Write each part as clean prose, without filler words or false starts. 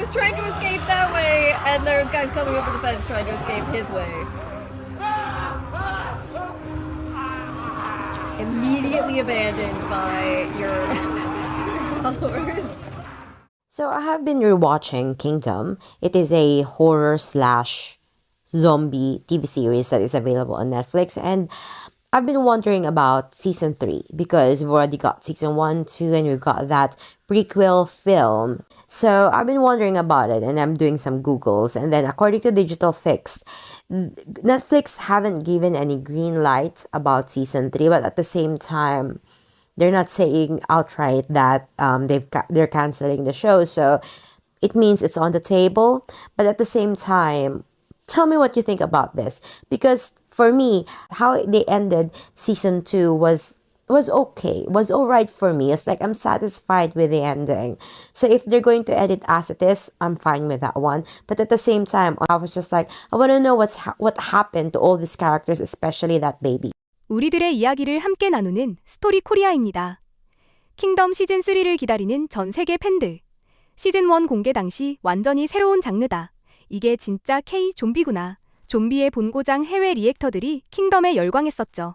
was trying to escape that way, and there's guys coming over the fence trying to escape his way. Immediately abandoned by your followers. So I have been rewatching Kingdom. It is a horror slash zombie TV series that is available on Netflix, and I've been wondering about season 3 because we've already got season 1, 2, and we've got that prequel film. So I've been wondering about it, and I'm doing some Googles, and then according to Digital Fix, Netflix haven't given any green light about season 3, but at the same time, they're not saying outright that they're canceling the show. So it means it's on the table. But at the same time, tell me what you think about this. Because for me, how they ended season 2 was okay. Was all right for me. It's like I'm satisfied with the ending. So if they're going to edit as it is, I'm fine with that one. But at the same time, I was just like, I want to know what happened to all these characters, especially that baby. 우리들의 이야기를 함께 나누는 스토리 코리아입니다. 킹덤 시즌 3를 기다리는 전 세계 팬들. 시즌 1 공개 당시 완전히 새로운 장르다. 이게 진짜 K 좀비구나. 좀비의 본고장 해외 리액터들이 킹덤에 열광했었죠.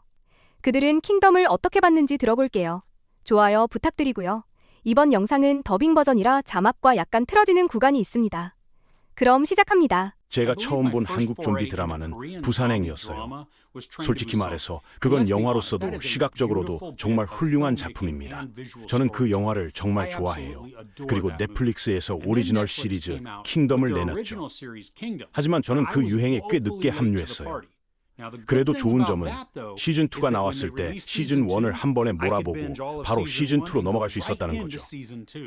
그들은 킹덤을 어떻게 봤는지 들어볼게요. 좋아요 부탁드리고요. 이번 영상은 더빙 버전이라 자막과 약간 틀어지는 구간이 있습니다. 그럼 시작합니다. 제가 처음 본 한국 좀비 드라마는 부산행이었어요. 솔직히 말해서 그건 영화로서도 시각적으로도 정말 훌륭한 작품입니다. 저는 그 영화를 정말 좋아해요. 그리고 넷플릭스에서 오리지널 시리즈 킹덤을 내놨죠. 하지만 저는 그 유행에 꽤 늦게 합류했어요. 그래도 좋은 점은 시즌2가 나왔을 때 시즌1을 한 번에 몰아보고 바로 시즌2로 넘어갈 수 있었다는 거죠.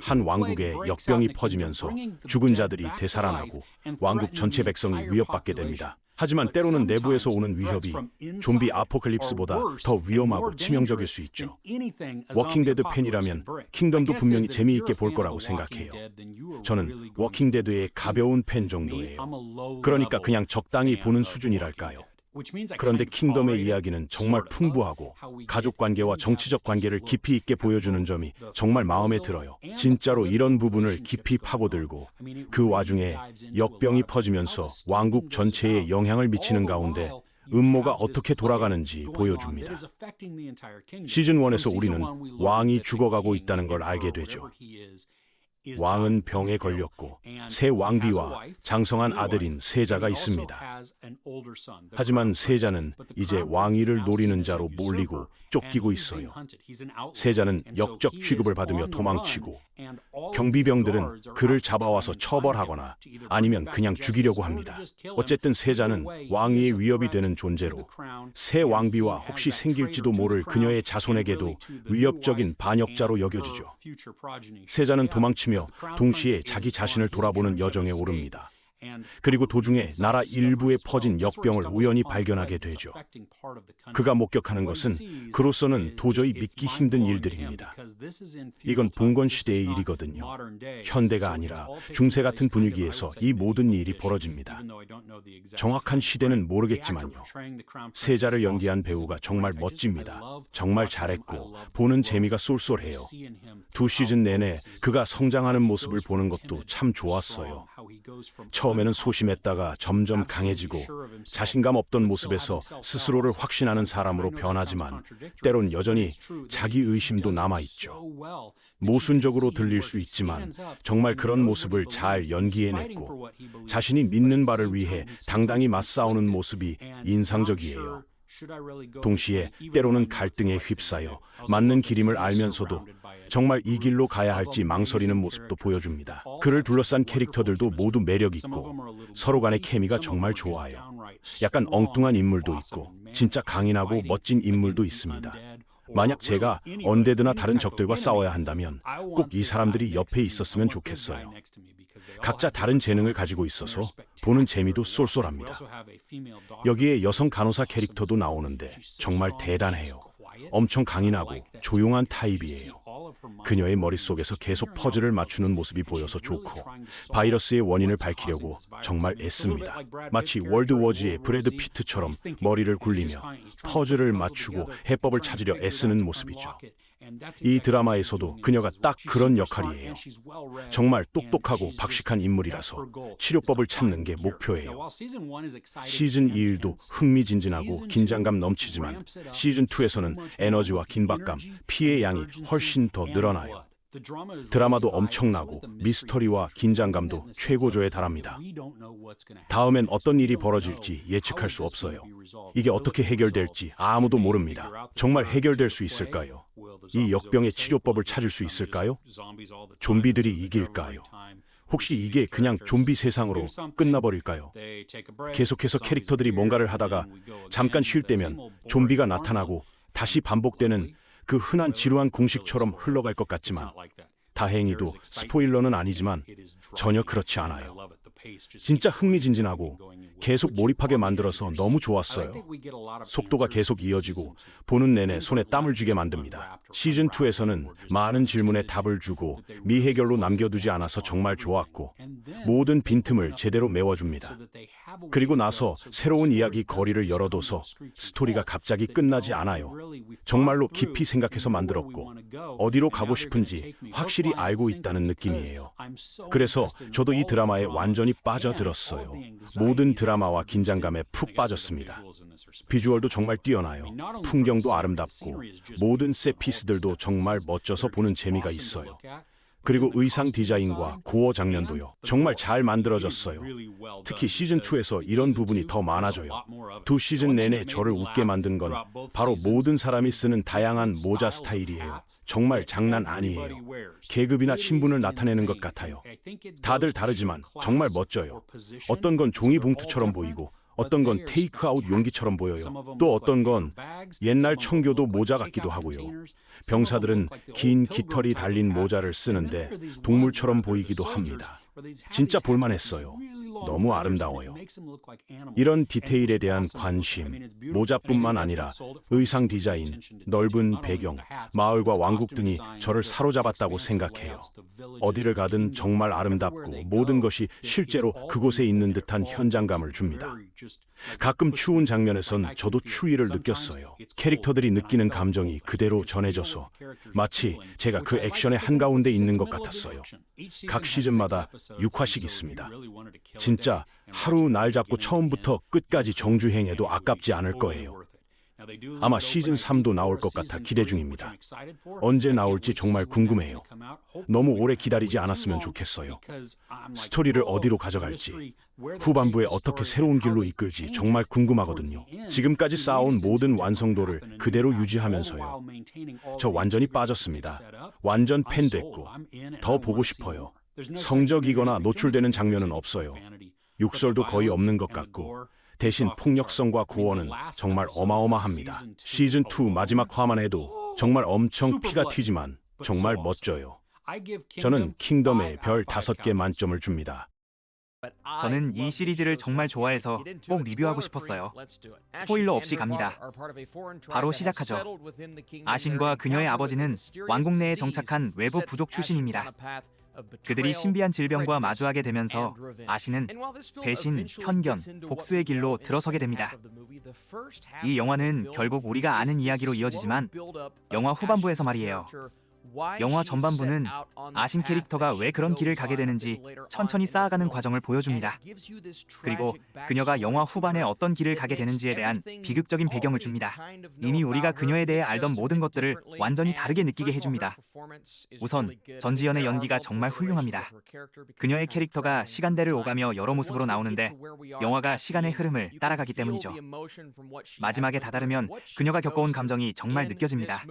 한 왕국에 역병이 퍼지면서 죽은 자들이 되살아나고 왕국 전체 백성이 위협받게 됩니다. 하지만 때로는 내부에서 오는 위협이 좀비 아포칼립스보다 더 위험하고 치명적일 수 있죠. 워킹데드 팬이라면 킹덤도 분명히 재미있게 볼 거라고 생각해요. 저는 워킹데드의 가벼운 팬 정도예요. 그러니까 그냥 적당히 보는 수준이랄까요. 그런데 킹덤의 이야기는 정말 풍부하고 가족 관계와 정치적 관계를 깊이 있게 보여주는 점이 정말 마음에 들어요. 진짜로 이런 부분을 깊이 파고들고 그 와중에 역병이 퍼지면서 왕국 전체에 영향을 미치는 가운데 음모가 어떻게 돌아가는지 보여줍니다. 시즌1에서 우리는 왕이 죽어가고 있다는 걸 알게 되죠. 왕은 병에 걸렸고 새 왕비와 장성한 아들인 세자가 있습니다. 하지만 세자는 이제 왕위를 노리는 자로 몰리고 쫓기고 있어요. 세자는 역적 취급을 받으며 도망치고 경비병들은 그를 잡아와서 처벌하거나 아니면 그냥 죽이려고 합니다. 어쨌든 세자는 왕위의 위협이 되는 존재로 새 왕비와 혹시 생길지도 모를 그녀의 자손에게도 위협적인 반역자로 여겨지죠. 세자는 도망치며 동시에 자기 자신을 돌아보는 여정에 오릅니다. 그리고 도중에 나라 일부에 퍼진 역병을 우연히 발견하게 되죠. 그가 목격하는 것은 그로서는 도저히 믿기 힘든 일들입니다. 이건 봉건 시대의 일이거든요. 현대가 아니라 중세 같은 분위기에서 이 모든 일이 벌어집니다. 정확한 시대는 모르겠지만요. 세자를 연기한 배우가 정말 멋집니다. 정말 잘했고 보는 재미가 쏠쏠해요. 2시즌 내내 그가 성장하는 모습을 보는 것도 참 좋았어요. 처음에는 소심했다가 점점 강해지고 자신감 없던 모습에서 스스로를 확신하는 사람으로 변하지만 때론 여전히 자기 의심도 남아있죠. 모순적으로 들릴 수 있지만 정말 그런 모습을 잘 연기해냈고 자신이 믿는 바를 위해 당당히 맞싸우는 모습이 인상적이에요. 동시에 때로는 갈등에 휩싸여 맞는 길임을 알면서도 정말 이 길로 가야 할지 망설이는 모습도 보여줍니다. 그를 둘러싼 캐릭터들도 모두 매력있고 서로 간의 케미가 정말 좋아요. 약간 엉뚱한 인물도 있고 진짜 강인하고 멋진 인물도 있습니다. 만약 제가 언데드나 다른 적들과 싸워야 한다면 꼭 이 사람들이 옆에 있었으면 좋겠어요. 각자 다른 재능을 가지고 있어서 보는 재미도 쏠쏠합니다. 여기에 여성 간호사 캐릭터도 나오는데 정말 대단해요. 엄청 강인하고 조용한 타입이에요. 그녀의 머릿속에서 계속 퍼즐을 맞추는 모습이 보여서 좋고 바이러스의 원인을 밝히려고 정말 애씁니다. 마치 월드워즈의 브래드 피트처럼 머리를 굴리며 퍼즐을 맞추고 해법을 찾으려 애쓰는 모습이죠. 이 드라마에서도 그녀가 딱 그런 역할이에요. 정말 똑똑하고 박식한 인물이라서 치료법을 찾는 게 목표예요. 시즌 1도 흥미진진하고 긴장감 넘치지만 시즌 2에서는 에너지와 긴박감, 피해 양이 훨씬 더 늘어나요. 드라마도 엄청나고 미스터리와 긴장감도 최고조에 달합니다. 다음엔 어떤 일이 벌어질지 예측할 수 없어요. 이게 어떻게 해결될지 아무도 모릅니다. 정말 해결될 수 있을까요? 이 역병의 치료법을 찾을 수 있을까요? 좀비들이 이길까요? 혹시 이게 그냥 좀비 세상으로 끝나버릴까요? 계속해서 캐릭터들이 뭔가를 하다가 잠깐 쉴 때면 좀비가 나타나고 다시 반복되는 그 흔한 지루한 공식처럼 흘러갈 것 같지만 다행히도 스포일러는 아니지만 전혀 그렇지 않아요. 진짜 흥미진진하고 계속 몰입하게 만들어서 너무 좋았어요. 속도가 계속 이어지고 보는 내내 손에 땀을 쥐게 만듭니다. 시즌2에서는 많은 질문에 답을 주고 미해결로 남겨두지 않아서 정말 좋았고 모든 빈틈을 제대로 메워줍니다. 그리고 나서 새로운 이야기 거리를 열어둬서 스토리가 갑자기 끝나지 않아요. 정말로 깊이 생각해서 만들었고 어디로 가고 싶은지 확실히 알고 있다는 느낌이에요. 그래서 저도 이 드라마에 완전히 빠져들었어요. 모든 드라마와 긴장감에 푹 빠졌습니다. 비주얼도 정말 뛰어나요. 풍경도 아름답고 모든 셋피스들도 정말 멋져서 보는 재미가 있어요. 그리고 의상 디자인과 고어 장면도요. 정말 잘 만들어졌어요. 특히 시즌2에서 이런 부분이 더 많아져요. 2시즌 내내 저를 웃게 만든 건 바로 모든 사람이 쓰는 다양한 모자 스타일이에요. 정말 장난 아니에요. 계급이나 신분을 나타내는 것 같아요. 다들 다르지만 정말 멋져요. 어떤 건 종이 봉투처럼 보이고 어떤 건 테이크아웃 용기처럼 보여요. 또 어떤 건 옛날 청교도 모자 같기도 하고요. 병사들은 긴 깃털이 달린 모자를 쓰는데 동물처럼 보이기도 합니다. 진짜 볼만했어요. 너무 아름다워요. 이런 디테일에 대한 관심, 모자뿐만 아니라 의상 디자인, 넓은 배경, 마을과 왕국 등이 저를 사로잡았다고 생각해요. 어디를 가든 정말 아름답고 모든 것이 실제로 그곳에 있는 듯한 현장감을 줍니다. 가끔 추운 장면에선 저도 추위를 느꼈어요. 캐릭터들이 느끼는 감정이 그대로 전해져서 마치 제가 그 액션의 한가운데 있는 것 같았어요. 각 시즌마다 6화씩 있습니다. 진짜 하루 날 잡고 처음부터 끝까지 정주행해도 아깝지 않을 거예요. 아마 시즌 3도 나올 것 같아 기대 중입니다. 언제 나올지 정말 궁금해요. 너무 오래 기다리지 않았으면 좋겠어요. 스토리를 어디로 가져갈지, 후반부에 어떻게 새로운 길로 이끌지 정말 궁금하거든요. 지금까지 쌓아온 모든 완성도를 그대로 유지하면서요. 저 완전히 빠졌습니다. 완전 팬 됐고 더 보고 싶어요. 성적이거나 노출되는 장면은 없어요. 욕설도 거의 없는 것 같고 대신 폭력성과 고어는 정말 어마어마합니다. 시즌2 마지막 화만 해도 정말 엄청 피가 튀지만 정말 멋져요. 저는 킹덤에 별 5개 만점을 줍니다. 저는 이 시리즈를 정말 좋아해서 꼭 리뷰하고 싶었어요. 스포일러 없이 갑니다. 바로 시작하죠. 아신과 그녀의 아버지는 왕국 내에 정착한 외부 부족 출신입니다. 그들이 신비한 질병과 마주하게 되면서 아신은 배신, 편견, 복수의 길로 들어서게 됩니다. 이 영화는 결국 우리가 아는 이야기로 이어지지만 영화 후반부에서 말이에요. 영화 전반부는 아신 캐릭터가 왜 그런 길을 가게 되는지 천천히 쌓아가는 과정을 보여줍니다. 그리고 그녀가 영화 후반에 어떤 길을 가게 되는지에 대한 비극적인 배경을 줍니다. 이미 우리가 그녀에 대해 알던 모든 것들을 완전히 다르게 느끼게 해줍니다. 우선 전지현의 연기가 정말 훌륭합니다. 그녀의 캐릭터가 시간대를 오가며 여러 모습으로 나오는데 영화가 시간의 흐름을 따라가기 때문이죠. 마지막에 다다르면 그녀가 겪어온 감정이 정말 느껴집니다.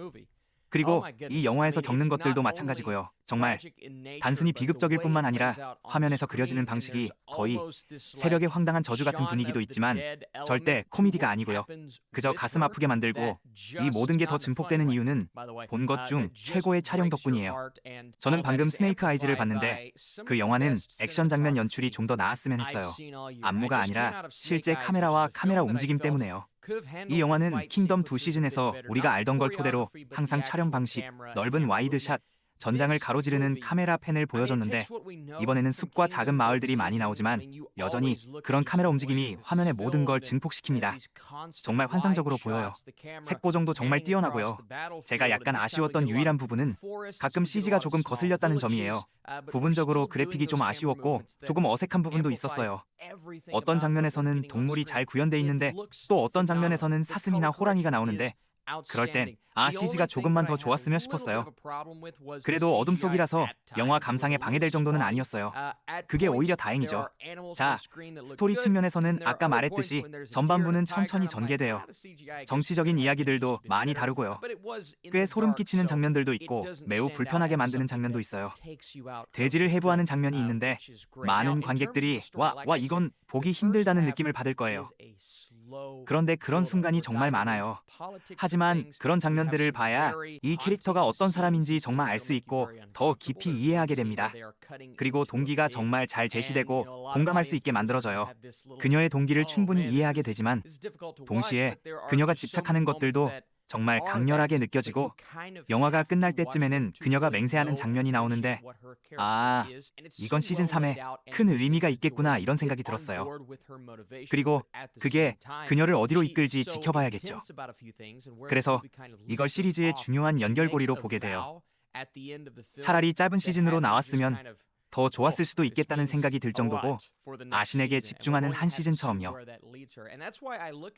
그리고 이 영화에서 겪는 것들도 마찬가지고요. 정말 단순히 비극적일 뿐만 아니라 화면에서 그려지는 방식이 거의 세력의 황당한 저주 같은 분위기도 있지만 절대 코미디가 아니고요. 그저 가슴 아프게 만들고 이 모든 게 더 증폭되는 이유는 본 것 중 최고의 촬영 덕분이에요. 저는 방금 스네이크 아이즈를 봤는데 그 영화는 액션 장면 연출이 좀 더 나았으면 했어요. 안무가 아니라 실제 카메라와 카메라 움직임 때문에요. 이 영화는 킹덤 2 시즌에서 우리가 알던 걸 토대로 항상 촬영 방식, 넓은 와이드 샷, 전장을 가로지르는 카메라 팬을 보여줬는데 이번에는 숲과 작은 마을들이 많이 나오지만 여전히 그런 카메라 움직임이 화면의 모든 걸 증폭시킵니다. 정말 환상적으로 보여요. 색보정도 정말 뛰어나고요. 제가 약간 아쉬웠던 유일한 부분은 가끔 CG가 조금 거슬렸다는 점이에요. 부분적으로 그래픽이 좀 아쉬웠고 조금 어색한 부분도 있었어요. 어떤 장면에서는 동물이 잘 구현돼 있는데 또 어떤 장면에서는 사슴이나 호랑이가 나오는데 그럴 땐 CG가 조금만 더 좋았으면 싶었어요. 그래도 어둠 속이라서 영화 감상에 방해될 정도는 아니었어요. 그게 오히려 다행이죠. 자, 스토리 측면에서는 아까 말했듯이 전반부는 천천히 전개돼요. 정치적인 이야기들도 많이 다루고요. 꽤 소름 끼치는 장면들도 있고 매우 불편하게 만드는 장면도 있어요. 대지를 해부하는 장면이 있는데 많은 관객들이 와 이건 보기 힘들다는 느낌을 받을 거예요. 그런데 그런 순간이 정말 많아요. 하지만 그런 장면들을 봐야 이 캐릭터가 어떤 사람인지 정말 알 수 있고 더 깊이 이해하게 됩니다. 그리고 동기가 정말 잘 제시되고 공감할 수 있게 만들어져요. 그녀의 동기를 충분히 이해하게 되지만 동시에 그녀가 집착하는 것들도 정말 강렬하게 느껴지고 영화가 끝날 때쯤에는 그녀가 맹세하는 장면이 나오는데 이건 시즌 3에 큰 의미가 있겠구나 이런 생각이 들었어요. 그리고 그게 그녀를 어디로 이끌지 지켜봐야겠죠. 그래서 이걸 시리즈의 중요한 연결고리로 보게 돼요. 차라리 짧은 시즌으로 나왔으면 더 좋았을 수도 있겠다는 생각이 들 정도고 아신에게 집중하는 한 시즌처럼요.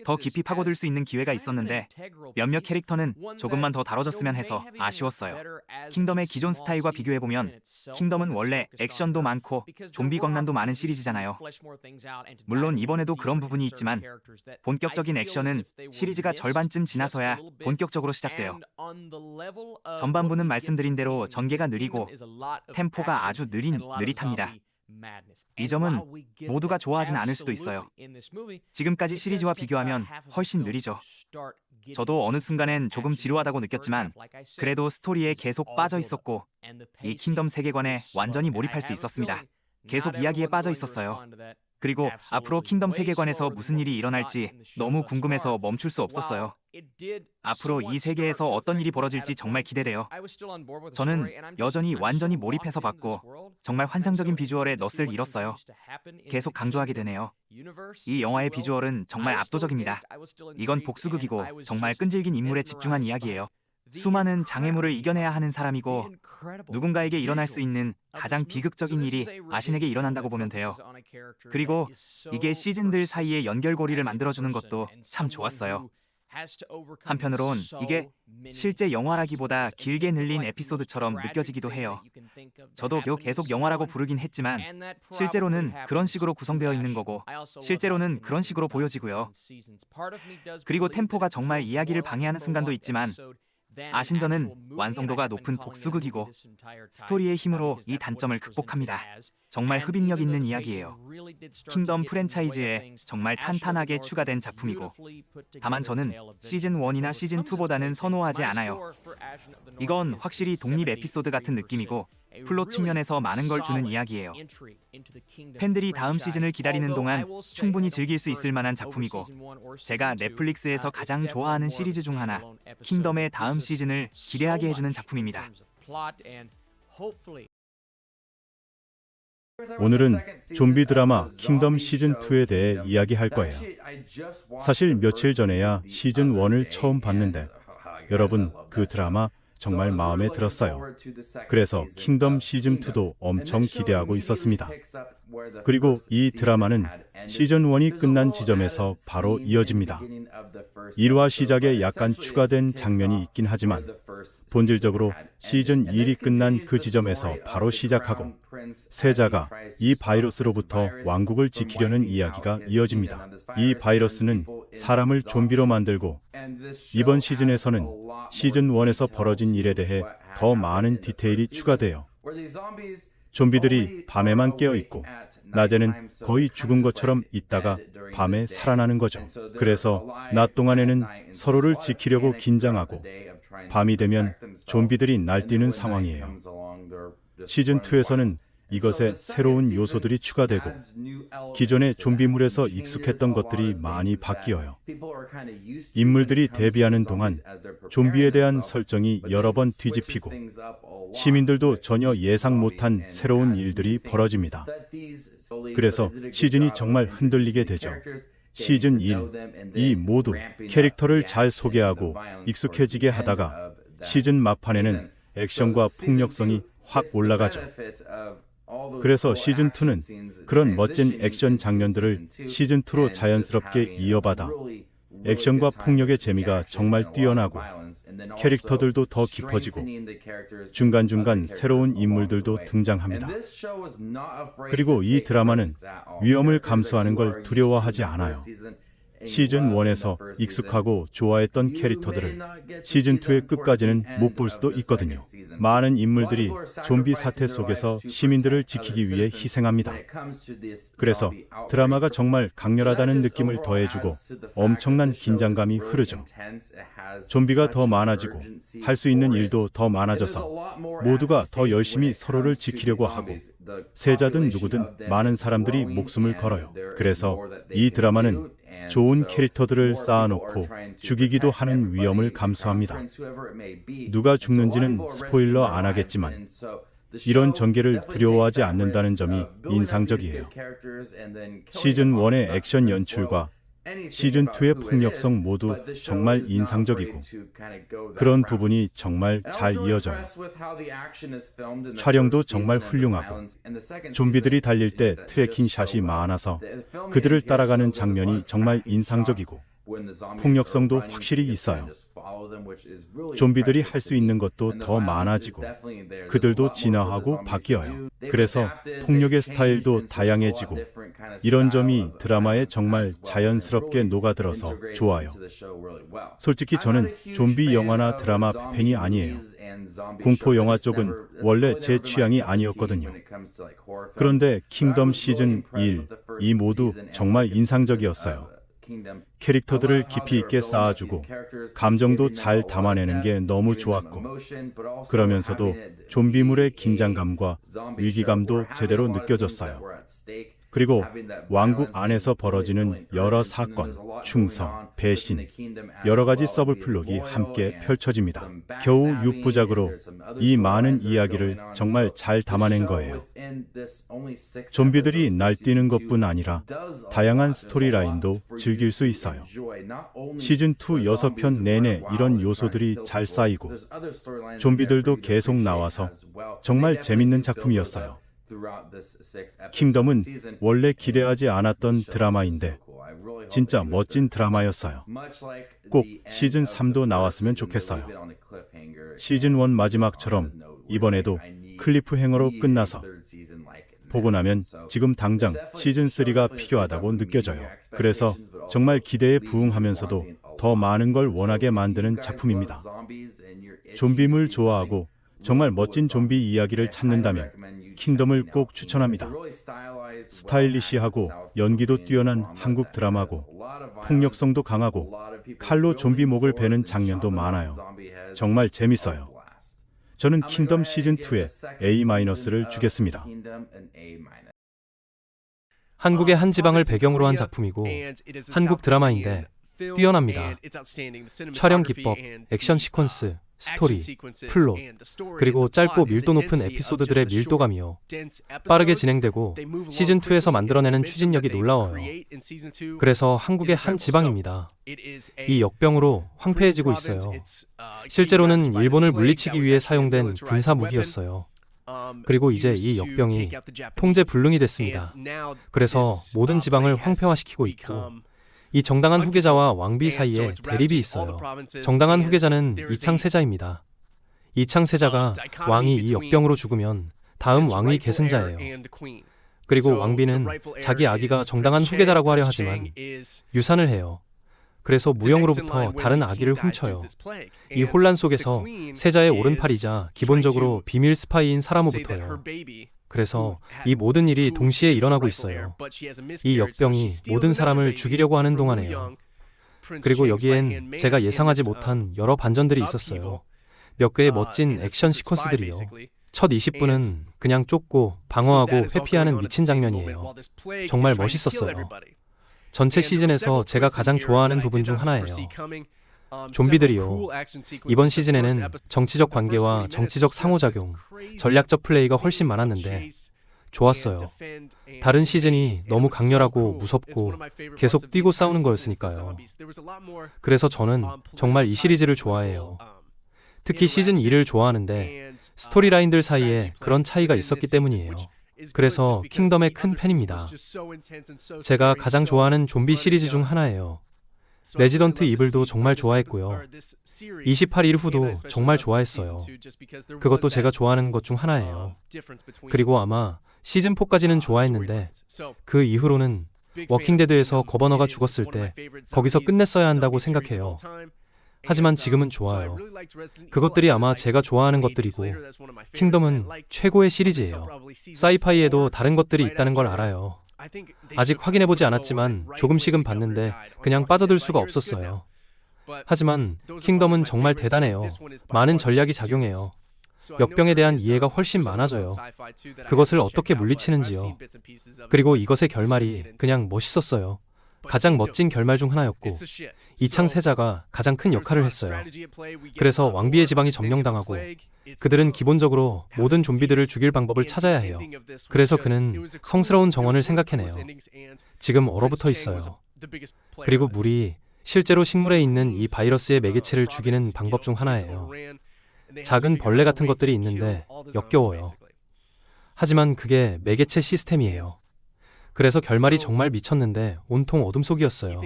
더 깊이 파고들 수 있는 기회가 있었는데 몇몇 캐릭터는 조금만 더 다뤄졌으면 해서 아쉬웠어요. 킹덤의 기존 스타일과 비교해보면 킹덤은 원래 액션도 많고 좀비 광란도 많은 시리즈잖아요. 물론 이번에도 그런 부분이 있지만 본격적인 액션은 시리즈가 절반쯤 지나서야 본격적으로 시작돼요. 전반부는 말씀드린 대로 전개가 느리고 템포가 아주 느릿합니다. 이 점은 모두가 좋아하진 않을 수도 있어요. 지금까지 시리즈와 비교하면 훨씬 느리죠. 저도 어느 순간엔 조금 지루하다고 느꼈지만 그래도 스토리에 계속 빠져 있었고 이 킹덤 세계관에 완전히 몰입할 수 있었습니다. 계속 이야기에 빠져 있었어요. 그리고 앞으로 킹덤 세계관에서 무슨 일이 일어날지 너무 궁금해서 멈출 수 없었어요. 앞으로 이 세계에서 어떤 일이 벌어질지 정말 기대돼요. 저는 여전히 완전히 몰입해서 봤고 정말 환상적인 비주얼에 넛을 잃었어요. 계속 강조하게 되네요. 이 영화의 비주얼은 정말 압도적입니다. 이건 복수극이고 정말 끈질긴 인물에 집중한 이야기예요. 수많은 장애물을 이겨내야 하는 사람이고 누군가에게 일어날 수 있는 가장 비극적인 일이 아신에게 일어난다고 보면 돼요. 그리고 이게 시즌들 사이의 연결고리를 만들어주는 것도 참 좋았어요. 한편으론 이게 실제 영화라기보다 길게 늘린 에피소드처럼 느껴지기도 해요. 저도 계속 영화라고 부르긴 했지만 실제로는 그런 식으로 구성되어 있는 거고 실제로는 그런 식으로 보여지고요. 그리고 템포가 정말 이야기를 방해하는 순간도 있지만 아신전은 완성도가 높은 복수극이고 스토리의 힘으로 이 단점을 극복합니다. 정말 흡입력 있는 이야기예요. 킹덤 프랜차이즈에 정말 탄탄하게 추가된 작품이고 다만 저는 시즌 1이나 시즌 2보다는 선호하지 않아요. 이건 확실히 독립 에피소드 같은 느낌이고 플롯 측면에서 많은 걸 주는 이야기예요. 팬들이 다음 시즌을 기다리는 동안 충분히 즐길 수 있을 만한 작품이고 제가 넷플릭스에서 가장 좋아하는 시리즈 중 하나 킹덤의 다음 시즌을 기대하게 해주는 작품입니다. 오늘은 좀비 드라마 킹덤 시즌2에 대해 이야기할 거예요. 사실 며칠 전에야 시즌1을 처음 봤는데 여러분 그 드라마 정말 마음에 들었어요. 그래서 킹덤 시즌2도 엄청 기대하고 있었습니다. 그리고 이 드라마는 시즌1이 끝난 지점에서 바로 이어집니다. 1화 시작에 약간 추가된 장면이 있긴 하지만 본질적으로 시즌 1이 끝난 그 지점에서 바로 시작하고 세자가 이 바이러스로부터 왕국을 지키려는 이야기가 이어집니다. 이 바이러스는 사람을 좀비로 만들고 이번 시즌에서는 시즌 1에서 벌어진 일에 대해 더 많은 디테일이 추가돼요. 좀비들이 밤에만 깨어있고 낮에는 거의 죽은 것처럼 있다가 밤에 살아나는 거죠. 그래서 낮 동안에는 서로를 지키려고 긴장하고 밤이 되면 좀비들이 날뛰는 상황이에요. 시즌2에서는 이것에 새로운 요소들이 추가되고 기존의 좀비물에서 익숙했던 것들이 많이 바뀌어요. 인물들이 대비하는 동안 좀비에 대한 설정이 여러 번 뒤집히고 시민들도 전혀 예상 못한 새로운 일들이 벌어집니다. 그래서 시즌이 정말 흔들리게 되죠. 시즌 1, 2 모두 캐릭터를 잘 소개하고 익숙해지게 하다가 시즌 막판에는 액션과 폭력성이 확 올라가죠. 그래서 시즌2는 그런 멋진 액션 장면들을 시즌2로 자연스럽게 이어받아 액션과 폭력의 재미가 정말 뛰어나고 캐릭터들도 더 깊어지고 중간중간 새로운 인물들도 등장합니다. 그리고 이 드라마는 위험을 감수하는 걸 두려워하지 않아요. 시즌1에서 익숙하고 좋아했던 캐릭터들을 시즌2의 끝까지는 못 볼 수도 있거든요. 많은 인물들이 좀비 사태 속에서 시민들을 지키기 위해 희생합니다. 그래서 드라마가 정말 강렬하다는 느낌을 더해주고 엄청난 긴장감이 흐르죠. 좀비가 더 많아지고 할 수 있는 일도 더 많아져서 모두가 더 열심히 서로를 지키려고 하고 세자든 누구든 많은 사람들이 목숨을 걸어요. 그래서 이 드라마는 좋은 캐릭터들을 쌓아놓고 죽이기도 하는 위험을 감수합니다. 누가 죽는지는 스포일러 안 하겠지만 이런 전개를 두려워하지 않는다는 점이 인상적이에요. 시즌1의 액션 연출과 시즌2의 폭력성 모두 정말 인상적이고 그런 부분이 정말 잘 이어져요. 촬영도 정말 훌륭하고 좀비들이 달릴 때 트래킹 샷이 많아서 그들을 따라가는 장면이 정말 인상적이고 폭력성도 확실히 있어요. 좀비들이 할 수 있는 것도 더 많아지고 그들도 진화하고 바뀌어요. 그래서 폭력의 스타일도 다양해지고 이런 점이 드라마에 정말 자연스럽게 녹아들어서 좋아요. 솔직히 저는 좀비 영화나 드라마 팬이 아니에요. 공포 영화 쪽은 원래 제 취향이 아니었거든요. 그런데 킹덤 시즌 1, 2 모두 정말 인상적이었어요. 캐릭터들을 깊이 있게 쌓아주고 감정도 잘 담아내는 게 너무 좋았고 그러면서도 좀비물의 긴장감과 위기감도 제대로 느껴졌어요. 그리고 왕국 안에서 벌어지는 여러 사건, 충성, 배신, 여러 가지 서브 플롯이 함께 펼쳐집니다. 겨우 6부작으로 이 많은 이야기를 정말 잘 담아낸 거예요. 좀비들이 날뛰는 것뿐 아니라 다양한 스토리라인도 즐길 수 있어요. 시즌2 6편 내내 이런 요소들이 잘 쌓이고 좀비들도 계속 나와서 정말 재밌는 작품이었어요. 킹덤은 원래 기대하지 않았던 드라마인데 진짜 멋진 드라마였어요. 꼭 시즌 3도 나왔으면 좋겠어요. 시즌 1 마지막처럼 이번에도 클리프 행어로 끝나서 보고 나면 지금 당장 시즌 3가 필요하다고 느껴져요. 그래서 정말 기대에 부응하면서도 더 많은 걸 원하게 만드는 작품입니다. 좀비물 좋아하고 정말 멋진 좀비 이야기를 찾는다면 킹덤을 꼭 추천합니다. 스타일리시하고 연기도 뛰어난 한국 드라마고 폭력성도 강하고 칼로 좀비 목을 베는 장면도 많아요. 정말 재밌어요. 저는 킹덤 시즌2에 A-를 주겠습니다. 한국의 한 지방을 배경으로 한 작품이고 한국 드라마인데 뛰어납니다. 촬영 기법, 액션 시퀀스, 스토리, 플롯, 그리고 짧고 밀도 높은 에피소드들의 밀도감이요. 빠르게 진행되고 시즌2에서 만들어내는 추진력이 놀라워요. 그래서 한국의 한 지방입니다. 이 역병으로 황폐해지고 있어요. 실제로는 일본을 물리치기 위해 사용된 군사 무기였어요. 그리고 이제 이 역병이 통제 불능이 됐습니다. 그래서 모든 지방을 황폐화시키고 있고 이 정당한 후계자와 왕비 사이에 대립이 있어요. 정당한 후계자는 이창세자입니다. 이창세자가 왕이 이 역병으로 죽으면 다음 왕위 계승자예요. 그리고 왕비는 자기 아기가 정당한 후계자라고 하려 하지만 유산을 해요. 그래서 무용으로부터 다른 아기를 훔쳐요. 이 혼란 속에서 세자의 오른팔이자 기본적으로 비밀 스파이인 사람으로부터요. 그래서 이 모든 일이 동시에 일어나고 있어요. 이 역병이 모든 사람을 죽이려고 하는 동안에요. 그리고 여기엔 제가 예상하지 못한 여러 반전들이 있었어요. 몇 개의 멋진 액션 시퀀스들이요. 첫 20분은 그냥 그냥 쫓고 방어하고 회피하는 미친 장면이에요. 정말 멋있었어요. 전체 시즌에서 제가 가장 좋아하는 부분 중 하나예요. 좀비들이요. 이번 시즌에는 정치적 관계와 정치적 상호작용, 전략적 플레이가 훨씬 많았는데 좋았어요. 다른 시즌이 너무 강렬하고 무섭고 계속 뛰고 싸우는 거였으니까요. 그래서 저는 정말 이 시리즈를 좋아해요. 특히 시즌 2를 좋아하는데 스토리라인들 사이에 그런 차이가 있었기 때문이에요. 그래서 킹덤의 큰 팬입니다. 제가 가장 좋아하는 좀비 시리즈 중 하나예요. 레지던트 이블도 정말 좋아했고요. 28일 후도 정말 좋아했어요. 그것도 제가 좋아하는 것 중 하나예요. 그리고 아마 시즌 4까지는 좋아했는데 그 이후로는 워킹데드에서 거버너가 죽었을 때 거기서 끝냈어야 한다고 생각해요. 하지만 지금은 좋아요. 그것들이 아마 제가 좋아하는 것들이고 킹덤은 최고의 시리즈예요. 사이파이에도 다른 것들이 있다는 걸 알아요. 아직 확인해보지 않았지만 조금씩은 봤는데 그냥 빠져들 수가 없었어요. 하지만 킹덤은 정말 대단해요. 많은 전략이 작용해요. 역병에 대한 이해가 훨씬 많아져요. 그것을 어떻게 물리치는지요. 그리고 이것의 결말이 그냥 멋있었어요. 가장 멋진 결말 중 하나였고 이창세자가 가장 큰 역할을 했어요. 그래서 왕비의 지방이 점령당하고 그들은 기본적으로 모든 좀비들을 죽일 방법을 찾아야 해요. 그래서 그는 성스러운 정원을 생각해내요. 지금 얼어붙어 있어요. 그리고 물이 실제로 식물에 있는 이 바이러스의 매개체를 죽이는 방법 중 하나예요. 작은 벌레 같은 것들이 있는데 역겨워요. 하지만 그게 매개체 시스템이에요. 그래서 결말이 정말 미쳤는데 온통 어둠 속이었어요.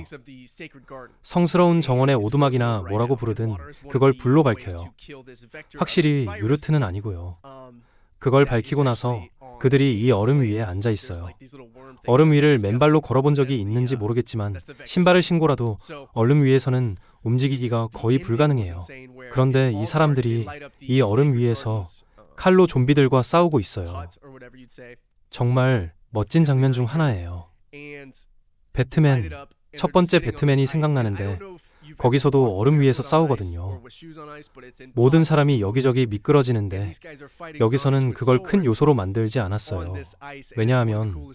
성스러운 정원의 오두막이나 뭐라고 부르든 그걸 불로 밝혀요. 확실히 유르트는 아니고요. 그걸 밝히고 나서 그들이 이 얼음 위에 앉아 있어요. 얼음 위를 맨발로 걸어본 적이 있는지 모르겠지만 신발을 신고라도 얼음 위에서는 움직이기가 거의 불가능해요. 그런데 이 사람들이 이 얼음 위에서 칼로 좀비들과 싸우고 있어요. 정말 멋진 장면 중 하나예요. 배트맨, 첫 번째 배트맨이 생각나는데 거기서도 얼음 위에서 싸우거든요. 모든 사람이 여기저기 미끄러지는데 여기서는 그걸 큰 요소로 만들지 않았어요. 왜냐하면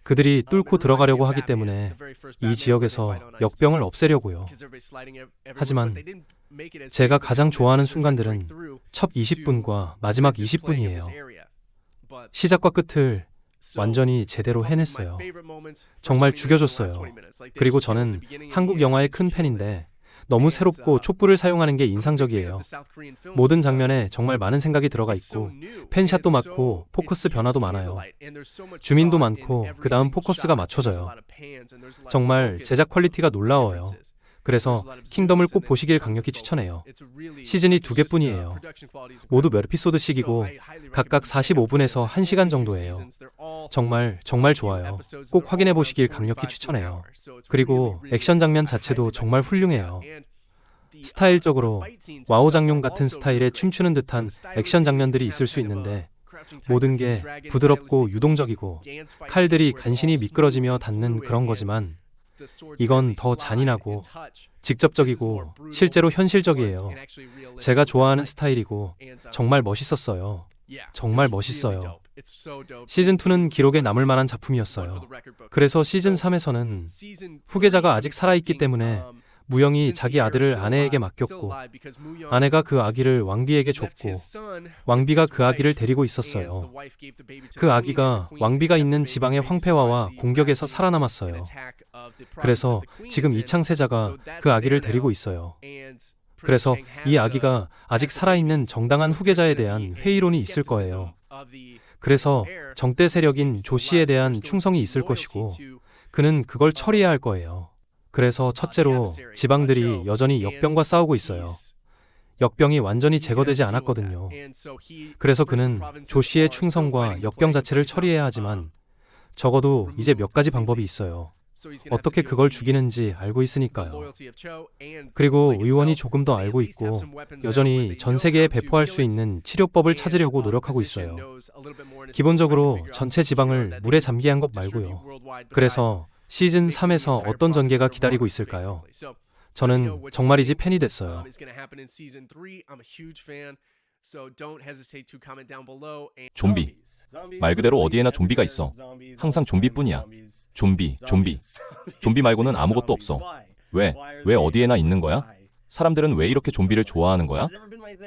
그들이 뚫고 들어가려고 하기 때문에 이 지역에서 역병을 없애려고요. 하지만 제가 가장 좋아하는 순간들은 첫 20분과 마지막 20분이에요. 시작과 끝을 완전히 제대로 해냈어요. 정말 죽여줬어요. 그리고 저는 한국 영화의 큰 팬인데 너무 새롭고 촛불을 사용하는 게 인상적이에요. 모든 장면에 정말 많은 생각이 들어가 있고 펜샷도 많고 포커스 변화도 많아요. 주민도 많고 그 다음 포커스가 맞춰져요. 정말 제작 퀄리티가 놀라워요. 그래서 킹덤을 꼭 보시길 강력히 추천해요. 시즌이 2개뿐이에요. 모두 몇 에피소드씩이고 각각 45분에서 1시간 정도예요. 정말 좋아요. 꼭 확인해 보시길 강력히 추천해요. 그리고 액션 장면 자체도 정말 훌륭해요. 스타일적으로 와우 장룡 같은 스타일의 춤추는 듯한 액션 장면들이 있을 수 있는데 모든 게 부드럽고 유동적이고 칼들이 간신히 미끄러지며 닿는 그런 거지만 이건 더 잔인하고 직접적이고 실제로 현실적이에요. 제가 좋아하는 스타일이고 정말 멋있었어요. 정말 멋있어요. 시즌2는 기록에 남을 만한 작품이었어요. 그래서 시즌3에서는 후계자가 아직 살아있기 때문에 무영이 자기 아들을 아내에게 맡겼고 아내가 그 아기를 왕비에게 줬고 왕비가 그 아기를 데리고 있었어요. 그 아기가 왕비가 있는 지방의 황폐화와 공격에서 살아남았어요. 그래서 지금 이창세자가 그 아기를 데리고 있어요. 그래서 이 아기가 아직 살아있는 정당한 후계자에 대한 회의론이 있을 거예요. 그래서 정대 세력인 조 씨에 대한 충성이 있을 것이고 그는 그걸 처리해야 할 거예요. 그래서 첫째로 지방들이 여전히 역병과 싸우고 있어요. 역병이 완전히 제거되지 않았거든요. 그래서 그는 조 씨의 충성과 역병 자체를 처리해야 하지만 적어도 이제 몇 가지 방법이 있어요. 어떻게 그걸 죽이는지 알고 있으니까요. 그리고 의원이 조금 더 알고 있고 여전히 전 세계에 배포할 수 있는 치료법을 찾으려고 노력하고 있어요. 기본적으로 전체 지방을 물에 잠기게 한 것 말고요. 그래서 시즌 3에서 어떤 전개가 기다리고 있을까요? 저는 정말이지 팬이 됐어요. 좀비. 말 그대로 어디에나 좀비가 있어. 항상 좀비뿐이야. 좀비. 좀비 말고는 아무것도 없어. 왜 어디에나 있는 거야? 사람들은 왜 이렇게 좀비를 좋아하는 거야?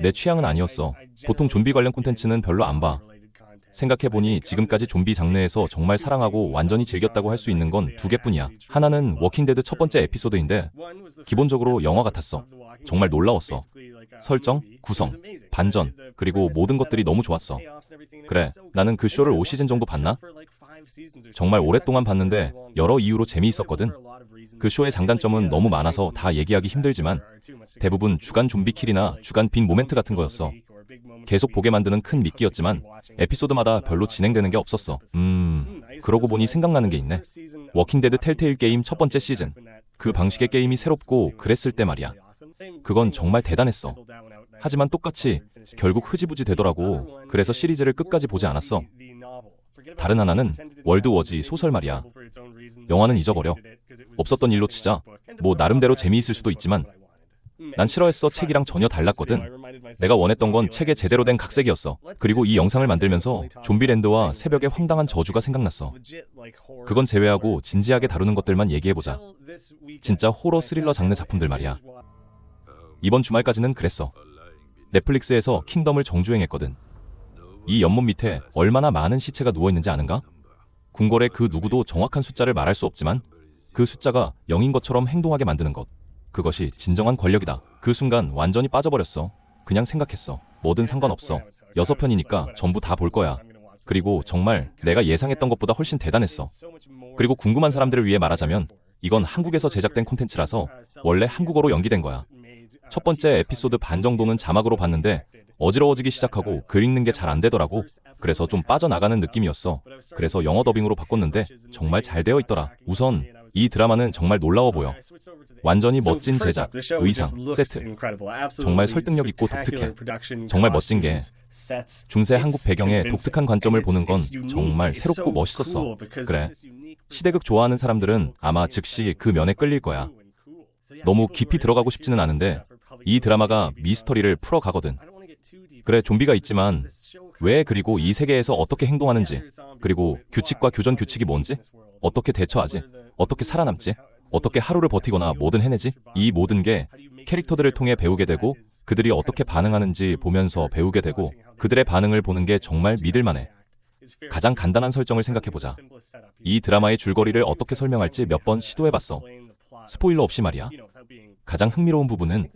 내 취향은 아니었어. 보통 좀비 관련 콘텐츠는 별로 안 봐. 생각해보니 지금까지 좀비 장르에서 정말 사랑하고 완전히 즐겼다고 할 수 있는 건 두 개뿐이야. 하나는 워킹데드 첫 번째 에피소드인데 기본적으로 영화 같았어. 정말 놀라웠어. 설정, 구성, 반전, 그리고 모든 것들이 너무 좋았어. 그래, 나는 그 쇼를 5시즌 정도 봤나? 정말 오랫동안 봤는데 여러 이유로 재미있었거든. 그 쇼의 장단점은 너무 많아서 다 얘기하기 힘들지만 대부분 주간 좀비킬이나 주간 빅 모멘트 같은 거였어. 계속 보게 만드는 큰 미끼였지만 에피소드마다 별로 진행되는 게 없었어. 그러고 보니 생각나는 게 있네. 워킹데드 텔테일 게임 첫 번째 시즌. 그 방식의 게임이 새롭고 그랬을 때 말이야. 그건 정말 대단했어. 하지만 똑같이 결국 흐지부지 되더라고. 그래서 시리즈를 끝까지 보지 않았어. 다른 하나는 월드 워지 소설 말이야. 영화는 잊어버려. 없었던 일로 치자. 뭐 나름대로 재미있을 수도 있지만 난 싫어했어. 책이랑 전혀 달랐거든. 내가 원했던 건 책의 제대로 된 각색이었어. 그리고 이 영상을 만들면서 좀비랜드와 새벽의 황당한 저주가 생각났어. 그건 제외하고 진지하게 다루는 것들만 얘기해보자. 진짜 호러 스릴러 장르 작품들 말이야. 이번 주말까지는 그랬어. 넷플릭스에서 킹덤을 정주행했거든. 이 연못 밑에 얼마나 많은 시체가 누워있는지 아는가? 궁궐의 그 누구도 정확한 숫자를 말할 수 없지만 그 숫자가 0인 것처럼 행동하게 만드는 것. 그것이 진정한 권력이다. 그 순간 완전히 빠져버렸어. 그냥 생각했어. 뭐든 상관없어. 6편이니까 전부 다 볼 거야. 그리고 정말 내가 예상했던 것보다 훨씬 대단했어. 그리고 궁금한 사람들을 위해 말하자면 이건 한국에서 제작된 콘텐츠라서 원래 한국어로 연기된 거야. 첫 번째 에피소드 반 정도는 자막으로 봤는데 어지러워지기 시작하고 글 읽는 게 잘 안 되더라고. 그래서 좀 빠져나가는 느낌이었어. 그래서 영어 더빙으로 바꿨는데 정말 잘 되어 있더라. 우선 이 드라마는 정말 놀라워 보여. 완전히 멋진 제작, 의상, 세트. 정말 설득력 있고 독특해. 정말 멋진 게 중세 한국 배경의 독특한 관점을 보는 건 정말 새롭고 멋있었어. 그래, 시대극 좋아하는 사람들은 아마 즉시 그 면에 끌릴 거야. 너무 깊이 들어가고 싶지는 않은데 이 드라마가 미스터리를 풀어가거든. 그래, 좀비가 있지만 왜, 그리고 이 세계에서 어떻게 행동하는지, 그리고 규칙과 교전 규칙이 뭔지, 어떻게 대처하지, 어떻게 살아남지, 어떻게 하루를 버티거나 뭐든 해내지, 이 모든 게 캐릭터들을 통해 배우게 되고 그들이 어떻게 반응하는지 보면서 배우게 되고 그들의 반응을 보는 게 정말 믿을만해. 가장 간단한 설정을 생각해보자. 이 드라마의 줄거리를 어떻게 설명할지 몇 번 시도해봤어. 스포일러 없이 말이야. 가장 흥미로운 부분은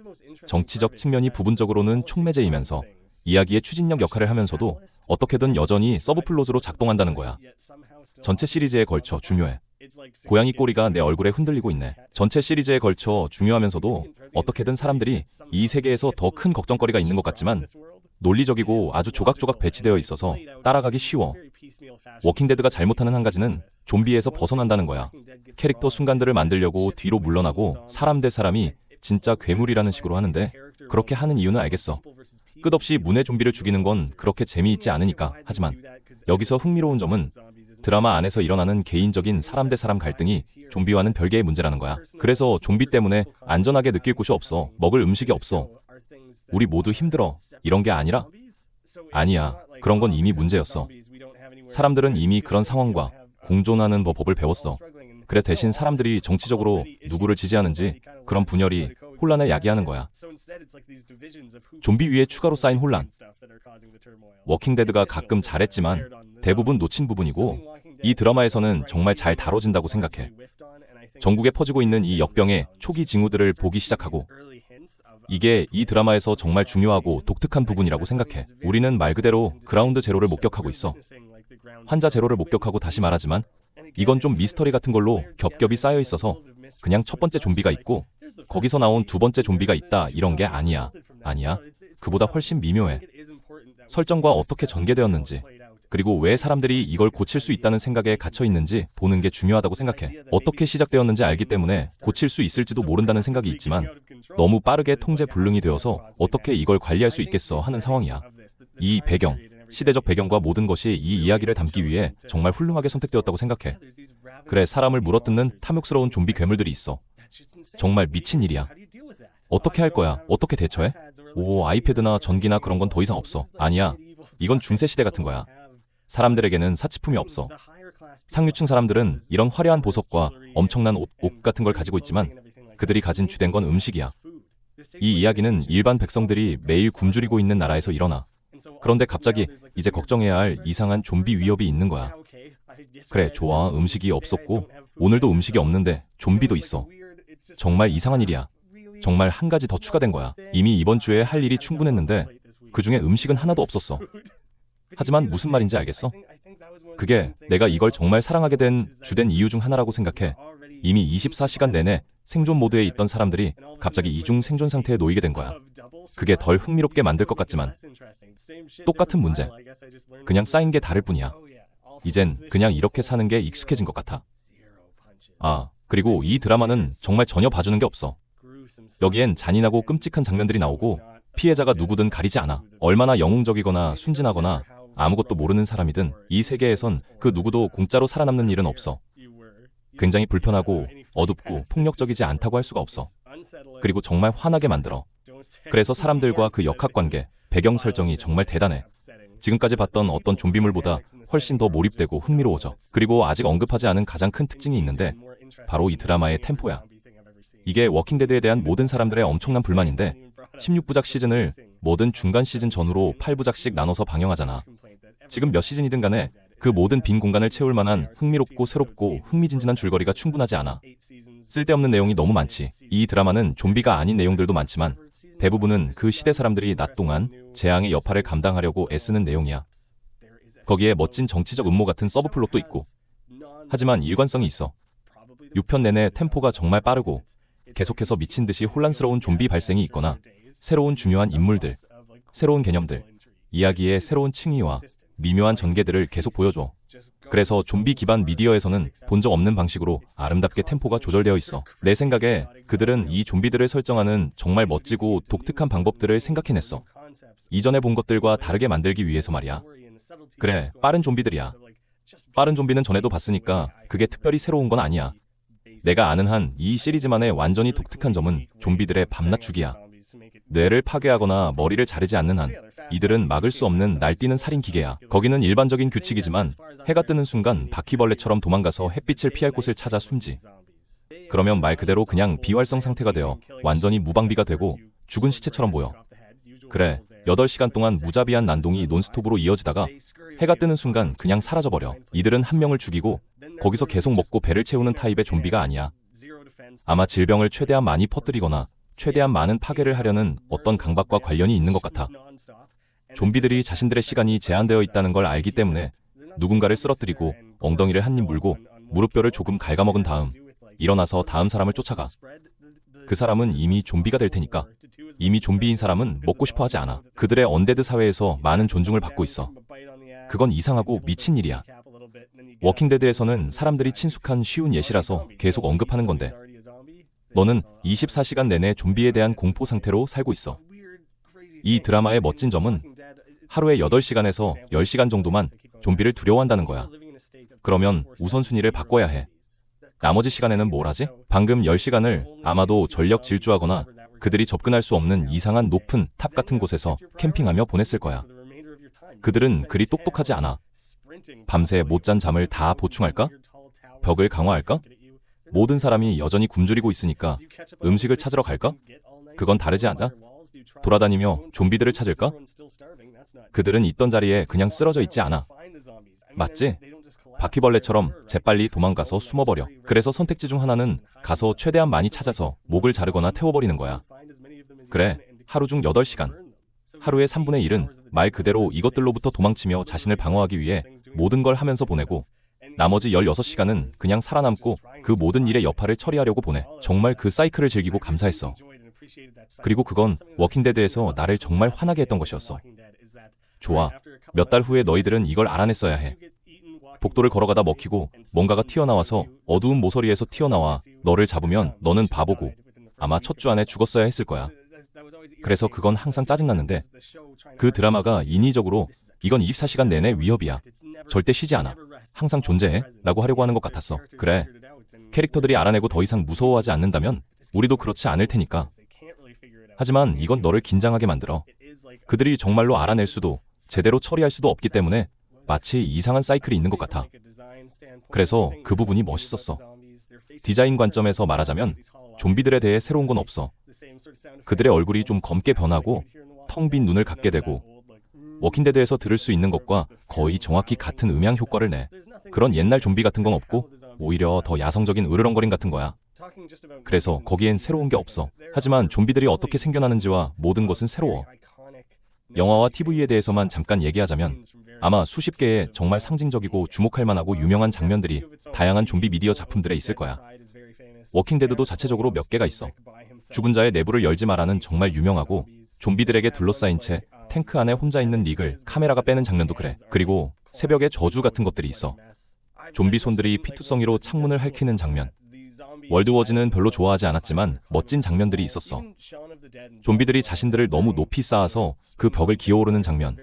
정치적 측면이 부분적으로는 촉매제이면서 이야기의 추진력 역할을 하면서도 어떻게든 여전히 서브플롯으로 작동한다는 거야. 전체 시리즈에 걸쳐 중요해. 고양이 꼬리가 내 얼굴에 흔들리고 있네. 전체 시리즈에 걸쳐 중요하면서도 어떻게든 사람들이 이 세계에서 더 큰 걱정거리가 있는 것 같지만 논리적이고 아주 조각조각 배치되어 있어서 따라가기 쉬워. 워킹데드가 잘못하는 한 가지는 좀비에서 벗어난다는 거야. 캐릭터 순간들을 만들려고 뒤로 물러나고 사람 대 사람이 진짜 괴물이라는 식으로 하는데 그렇게 하는 이유는 알겠어. 끝없이 문의 좀비를 죽이는 건 그렇게 재미있지 않으니까. 하지만 여기서 흥미로운 점은 드라마 안에서 일어나는 개인적인 사람 대 사람 갈등이 좀비와는 별개의 문제라는 거야. 그래서 좀비 때문에 안전하게 느낄 곳이 없어. 먹을 음식이 없어. 우리 모두 힘들어. 이런 게 아니라? 아니야. 그런 건 이미 문제였어. 사람들은 이미 그런 상황과 공존하는 법을 배웠어. 그래, 대신 사람들이 정치적으로 누구를 지지하는지 그런 분열이 혼란을 야기하는 거야. 좀비 위에 추가로 쌓인 혼란. 워킹데드가 가끔 잘했지만 대부분 놓친 부분이고 이 드라마에서는 정말 잘 다뤄진다고 생각해. 전국에 퍼지고 있는 이 역병의 초기 징후들을 보기 시작하고 이게 이 드라마에서 정말 중요하고 독특한 부분이라고 생각해. 우리는 말 그대로 그라운드 제로를 목격하고 있어. 환자 제로를 목격하고 다시 말하지만 이건 좀 미스터리 같은 걸로 겹겹이 쌓여 있어서 그냥 첫 번째 좀비가 있고 거기서 나온 두 번째 좀비가 있다 이런 게 아니야. 아니야. 그보다 훨씬 미묘해. 설정과 어떻게 전개되었는지 그리고 왜 사람들이 이걸 고칠 수 있다는 생각에 갇혀 있는지 보는 게 중요하다고 생각해. 어떻게 시작되었는지 알기 때문에 고칠 수 있을지도 모른다는 생각이 있지만 너무 빠르게 통제 불능이 되어서 어떻게 이걸 관리할 수 있겠어 하는 상황이야. 이 배경, 시대적 배경과 모든 것이 이 이야기를 담기 위해 정말 훌륭하게 선택되었다고 생각해. 그래, 사람을 물어뜯는 탐욕스러운 좀비 괴물들이 있어. 정말 미친 일이야. 어떻게 할 거야? 어떻게 대처해? 오, 아이패드나 전기나 그런 건 더 이상 없어. 아니야. 이건 중세 시대 같은 거야. 사람들에게는 사치품이 없어. 상류층 사람들은 이런 화려한 보석과 엄청난 옷 같은 걸 가지고 있지만 그들이 가진 주된 건 음식이야. 이 이야기는 일반 백성들이 매일 굶주리고 있는 나라에서 일어나. 그런데 갑자기 이제 걱정해야 할 이상한 좀비 위협이 있는 거야. 그래, 좋아. 음식이 없었고 오늘도 음식이 없는데 좀비도 있어. 정말 이상한 일이야. 정말 한 가지 더 추가된 거야. 이미 이번 주에 할 일이 충분했는데 그중에 음식은 하나도 없었어. 하지만 무슨 말인지 알겠어? 그게 내가 이걸 정말 사랑하게 된 주된 이유 중 하나라고 생각해. 이미 24시간 내내 생존 모드에 있던 사람들이 갑자기 이중 생존 상태에 놓이게 된 거야. 그게 덜 흥미롭게 만들 것 같지만 똑같은 문제. 그냥 쌓인 게 다를 뿐이야. 이젠 그냥 이렇게 사는 게 익숙해진 것 같아. 아, 그리고 이 드라마는 정말 전혀 봐주는 게 없어. 여기엔 잔인하고 끔찍한 장면들이 나오고 피해자가 누구든 가리지 않아. 얼마나 영웅적이거나 순진하거나 아무것도 모르는 사람이든 이 세계에선 그 누구도 공짜로 살아남는 일은 없어. 굉장히 불편하고 어둡고 폭력적이지 않다고 할 수가 없어. 그리고 정말 화나게 만들어. 그래서 사람들과 그 역학관계, 배경 설정이 정말 대단해. 지금까지 봤던 어떤 좀비물보다 훨씬 더 몰입되고 흥미로워져. 그리고 아직 언급하지 않은 가장 큰 특징이 있는데 바로 이 드라마의 템포야. 이게 워킹데드에 대한 모든 사람들의 엄청난 불만인데 16부작 시즌을 모든 중간 시즌 전후로 8부작씩 나눠서 방영하잖아. 지금 몇 시즌이든 간에 그 모든 빈 공간을 채울 만한 흥미롭고 새롭고 흥미진진한 줄거리가 충분하지 않아. 쓸데없는 내용이 너무 많지. 이 드라마는 좀비가 아닌 내용들도 많지만 대부분은 그 시대 사람들이 낮 동안 재앙의 여파를 감당하려고 애쓰는 내용이야. 거기에 멋진 정치적 음모 같은 서브플롯도 있고. 하지만 일관성이 있어. 6편 내내 템포가 정말 빠르고 계속해서 미친 듯이 혼란스러운 좀비 발생이 있거나 새로운 중요한 인물들, 새로운 개념들, 이야기의 새로운 층위와 미묘한 전개들을 계속 보여줘. 그래서 좀비 기반 미디어에서는 본 적 없는 방식으로 아름답게 템포가 조절되어 있어. 내 생각에 그들은 이 좀비들을 설정하는 정말 멋지고 독특한 방법들을 생각해냈어. 이전에 본 것들과 다르게 만들기 위해서 말이야. 그래, 빠른 좀비들이야. 빠른 좀비는 전에도 봤으니까 그게 특별히 새로운 건 아니야. 내가 아는 한 이 시리즈만의 완전히 독특한 점은 좀비들의 밤낮추기야. 뇌를 파괴하거나 머리를 자르지 않는 한 이들은 막을 수 없는 날뛰는 살인 기계야. 거기는 일반적인 규칙이지만 해가 뜨는 순간 바퀴벌레처럼 도망가서 햇빛을 피할 곳을 찾아 숨지. 그러면 말 그대로 그냥 비활성 상태가 되어 완전히 무방비가 되고 죽은 시체처럼 보여. 그래, 8시간 동안 무자비한 난동이 논스톱으로 이어지다가 해가 뜨는 순간 그냥 사라져버려. 이들은 한 명을 죽이고 거기서 계속 먹고 배를 채우는 타입의 좀비가 아니야. 아마 질병을 최대한 많이 퍼뜨리거나 최대한 많은 파괴를 하려는 어떤 강박과 관련이 있는 것 같아. 좀비들이 자신들의 시간이 제한되어 있다는 걸 알기 때문에 누군가를 쓰러뜨리고 엉덩이를 한 입 물고 무릎뼈를 조금 갉아먹은 다음 일어나서 다음 사람을 쫓아가. 그 사람은 이미 좀비가 될 테니까. 이미 좀비인 사람은 먹고 싶어 하지 않아. 그들의 언데드 사회에서 많은 존중을 받고 있어. 그건 이상하고 미친 일이야. 워킹데드에서는 사람들이 친숙한 쉬운 예시라서 계속 언급하는 건데 너는 24시간 내내 좀비에 대한 공포 상태로 살고 있어. 이 드라마의 멋진 점은 하루에 8시간에서 10시간 정도만 좀비를 두려워한다는 거야. 그러면 우선순위를 바꿔야 해. 나머지 시간에는 뭘 하지? 방금 10시간을 아마도 전력 질주하거나 그들이 접근할 수 없는 이상한 높은 탑 같은 곳에서 캠핑하며 보냈을 거야. 그들은 그리 똑똑하지 않아. 밤새 못 잔 잠을 다 보충할까? 벽을 강화할까? 모든 사람이 여전히 굶주리고 있으니까 음식을 찾으러 갈까? 그건 다르지 않아? 돌아다니며 좀비들을 찾을까? 그들은 있던 자리에 그냥 쓰러져 있지 않아. 맞지? 바퀴벌레처럼 재빨리 도망가서 숨어버려. 그래서 선택지 중 하나는 가서 최대한 많이 찾아서 목을 자르거나 태워버리는 거야. 그래, 하루 중 8시간. 하루의 3분의 1은 말 그대로 이것들로부터 도망치며 자신을 방어하기 위해 모든 걸 하면서 보내고 나머지 16시간은 그냥 살아남고 그 모든 일의 여파를 처리하려고 보내. 정말 그 사이클을 즐기고 감사했어. 그리고 그건 워킹데드에서 나를 정말 화나게 했던 것이었어. 좋아, 몇 달 후에 너희들은 이걸 알아냈어야 해. 복도를 걸어가다 먹히고 뭔가가 튀어나와서 어두운 모서리에서 튀어나와 너를 잡으면 너는 바보고 아마 첫 주 안에 죽었어야 했을 거야. 그래서 그건 항상 짜증났는데 그 드라마가 인위적으로 이건 24시간 내내 위협이야. 절대 쉬지 않아. 항상 존재해 라고 하려고 하는 것 같았어. 그래, 캐릭터들이 알아내고 더 이상 무서워하지 않는다면 우리도 그렇지 않을 테니까. 하지만 이건 너를 긴장하게 만들어. 그들이 정말로 알아낼 수도 제대로 처리할 수도 없기 때문에 마치 이상한 사이클이 있는 것 같아. 그래서 그 부분이 멋있었어. 디자인 관점에서 말하자면 좀비들에 대해 새로운 건 없어. 그들의 얼굴이 좀 검게 변하고 텅 빈 눈을 갖게 되고 워킹데드에서 들을 수 있는 것과 거의 정확히 같은 음향 효과를 내. 그런 옛날 좀비 같은 건 없고 오히려 더 야성적인 으르렁거림 같은 거야. 그래서 거기엔 새로운 게 없어. 하지만 좀비들이 어떻게 생겨나는지와 모든 것은 새로워. 영화와 TV에 대해서만 잠깐 얘기하자면 아마 수십 개의 정말 상징적이고 주목할 만하고 유명한 장면들이 다양한 좀비 미디어 작품들에 있을 거야. 워킹데드도 자체적으로 몇 개가 있어. 죽은 자의 내부를 열지 마라는 정말 유명하고 좀비들에게 둘러싸인 채 탱크 안에 혼자 있는 릭을 카메라가 빼는 장면도 그래. 그리고 새벽의 저주 같은 것들이 있어. 좀비 손들이 피투성이로 창문을 핥히는 장면. 월드워즈는 별로 좋아하지 않았지만 멋진 장면들이 있었어. 좀비들이 자신들을 너무 높이 쌓아서 그 벽을 기어오르는 장면.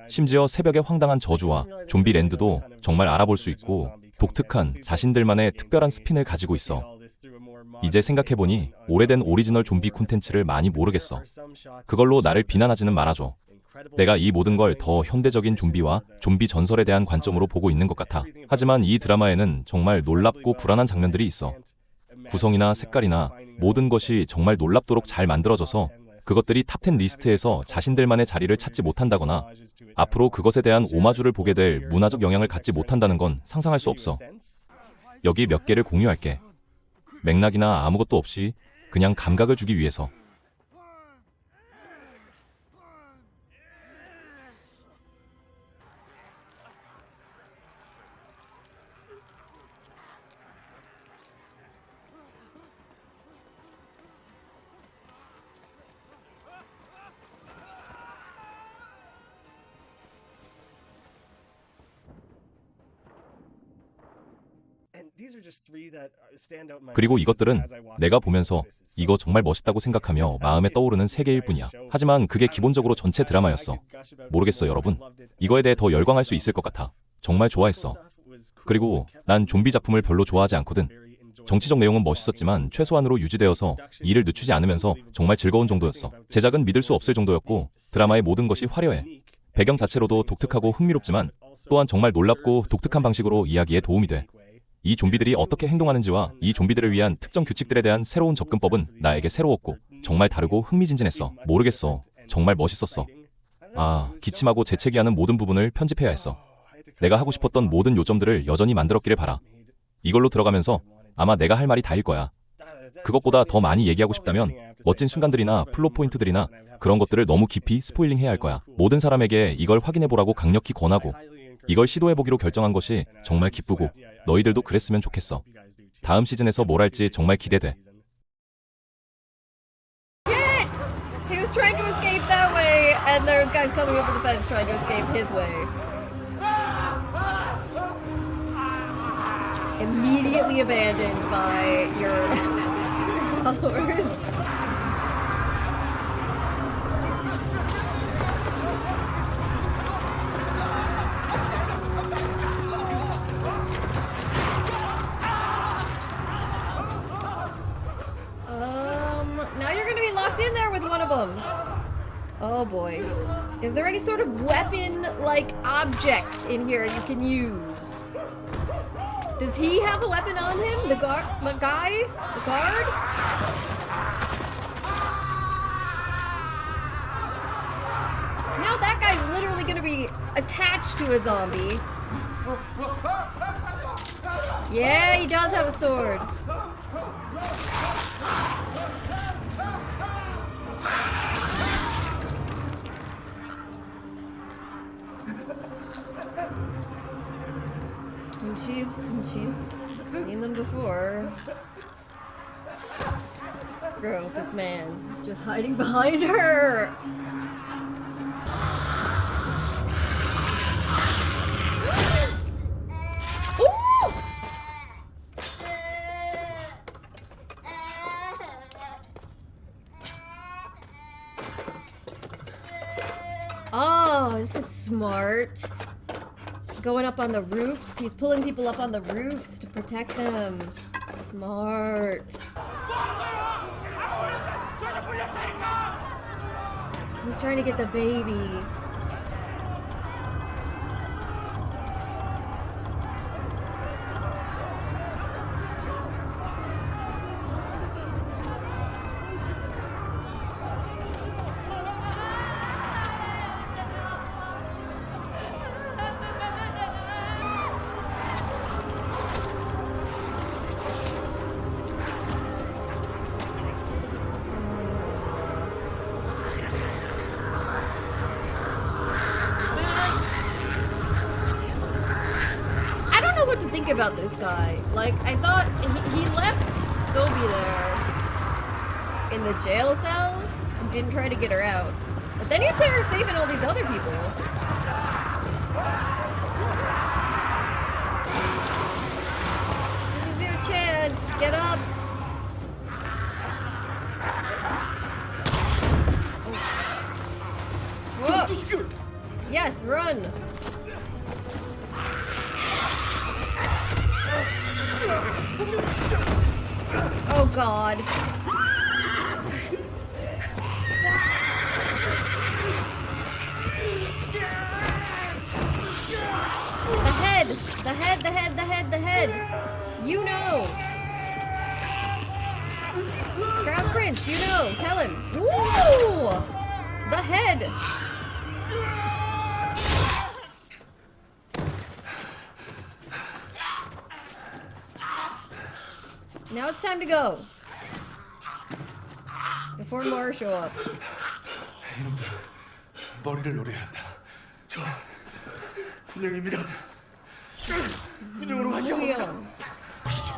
심지어 새벽의 황당한 저주와 좀비랜드도 정말 알아볼 수 있고 독특한 자신들만의 특별한 스핀을 가지고 있어. 이제 생각해보니 오래된 오리지널 좀비 콘텐츠를 많이 모르겠어. 그걸로 나를 비난하지는 말아줘. 내가 이 모든 걸 더 현대적인 좀비와 좀비 전설에 대한 관점으로 보고 있는 것 같아. 하지만 이 드라마에는 정말 놀랍고 불안한 장면들이 있어. 구성이나 색깔이나 모든 것이 정말 놀랍도록 잘 만들어져서 그것들이 탑10 리스트에서 자신들만의 자리를 찾지 못한다거나 앞으로 그것에 대한 오마주를 보게 될 문화적 영향을 갖지 못한다는 건 상상할 수 없어. 여기 몇 개를 공유할게. 맥락이나 아무것도 없이 그냥 감각을 주기 위해서. 그리고 이것들은 내가 보면서 이거 정말 멋있다고 생각하며 마음에 떠오르는 세 개일 뿐이야. 하지만 그게 기본적으로 전체 드라마였어. 모르겠어, 여러분. 이거에 대해 더 열광할 수 있을 것 같아. 정말 좋아했어. 그리고 난 좀비 작품을 별로 좋아하지 않거든. 정치적 내용은 멋있었지만 최소한으로 유지되어서 이를 늦추지 않으면서 정말 즐거운 정도였어. 제작은 믿을 수 없을 정도였고 드라마의 모든 것이 화려해. 배경 자체로도 독특하고 흥미롭지만 또한 정말 놀랍고 독특한 방식으로 이야기에 도움이 돼. 이 좀비들이 어떻게 행동하는지와 이 좀비들을 위한 특정 규칙들에 대한 새로운 접근법은 나에게 새로웠고 정말 다르고 흥미진진했어. 모르겠어. 정말 멋있었어. 기침하고 재채기하는 모든 부분을 편집해야 했어. 내가 하고 싶었던 모든 요점들을 여전히 만들었기를 바라. 이걸로 들어가면서 아마 내가 할 말이 다일 거야. 그것보다 더 많이 얘기하고 싶다면 멋진 순간들이나 플롯 포인트들이나 그런 것들을 너무 깊이 스포일링해야 할 거야. 모든 사람에게 이걸 확인해보라고 강력히 권하고 이걸 시도해보기로 결정한 것이 정말 기쁘고 너희들도 그랬으면 좋겠어. 다음 시즌에서 뭘 할지 정말 기대돼. Shit! He was trying to escape that way, and there's guys coming over the fence trying to escape his way. Immediately abandoned by your followers. Now you're gonna be locked in there with one of them. Oh boy. Is there any sort of weapon-like object in here you can use? Does he have a weapon on him? The guard? The guy? The guard? Now that guy's literally gonna be attached to a zombie. Yeah, he does have a sword. And she's seen them before. Girl, this man is just hiding behind her. Oh, this is smart. Going up on the roofs. He's pulling people up on the roofs to protect them. Smart. He's trying to get the baby. What to think about this guy. Like, I thought he left Sobi there in the jail cell and didn't try to get her out. But then he's there saving all these other people. This is your chance. Get up. Oh. Whoa. Yes, run. Oh God. The head. You know. Crown Prince, you know. Tell him. Woo! The head. Now it's time to go. Before more show up. 이놈들 머리를 노려야 한다. 저 분명입니다. 분명으로 가시오. 보시죠.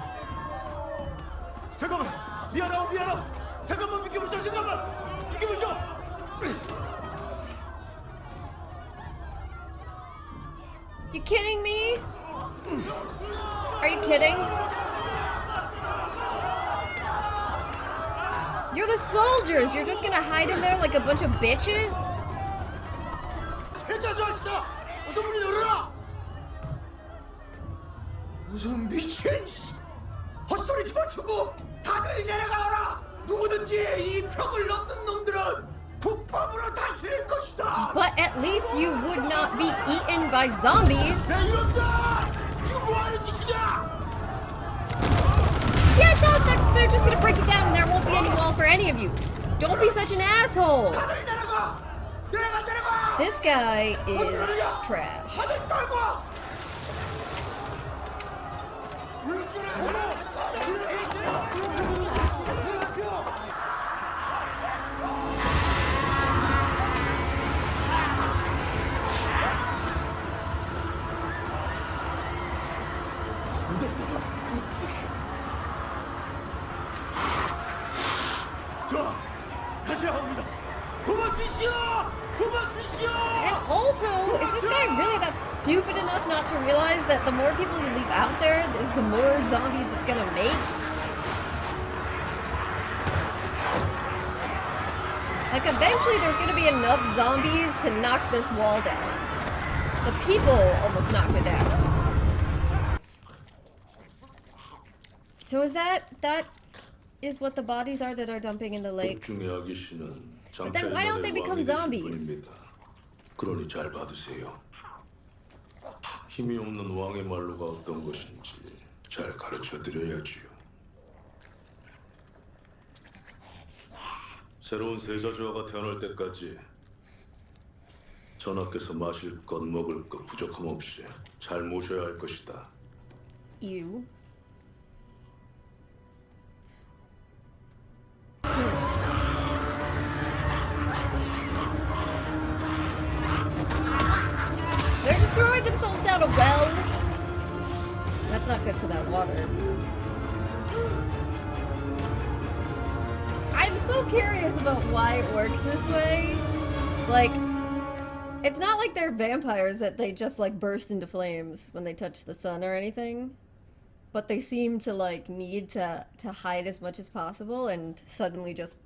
잠깐만. 미안하오. 잠깐만 비켜보시오. 비켜보시오. You kidding me? Are you kidding? You're the soldiers! You're just gonna hide in there like a bunch of bitches? 해자자시다. 어서 문을 열어라. 무슨 미친 헛소리 집어치고 다들 내려가라. 누구든지 이 벽을 넘는 놈들은 북방으로 다스릴 것이다. But at least you would not be eaten by zombies. 야 이놈들! 지금 뭐하는 짓이냐? Yeah, no, they're just gonna break it down and there won't be any wall for any of you. Don't be such an asshole. 다들 내려가. This guy is trash. 다들 떨고. 자, 다시 합니다. 도망치시오! And also, is this guy really that stupid enough not to realize that the more people you leave out there, is the more zombies it's gonna make? Like, eventually there's gonna be enough zombies to knock this wall down. The people almost knocked it down. So is that is what the bodies are that are dumping in the lake? But then why don't they become zombies? 그러니 잘 받으세요. 힘이 없는 왕의 말로가 어떤 것인지 잘 가르쳐 드려야지요. 새로운 세자주화가 태어날 때까지 전하께서 마실 것 먹을 것 부족함 없이 잘 모셔야 할 것이다. You. They're just throwing themselves down a well. That's not good for that water. I'm so curious about why it works this way. Like, it's not like they're vampires that they just like burst into flames when they touch the sun or anything. But they seem to like need to hide as much as possible and suddenly just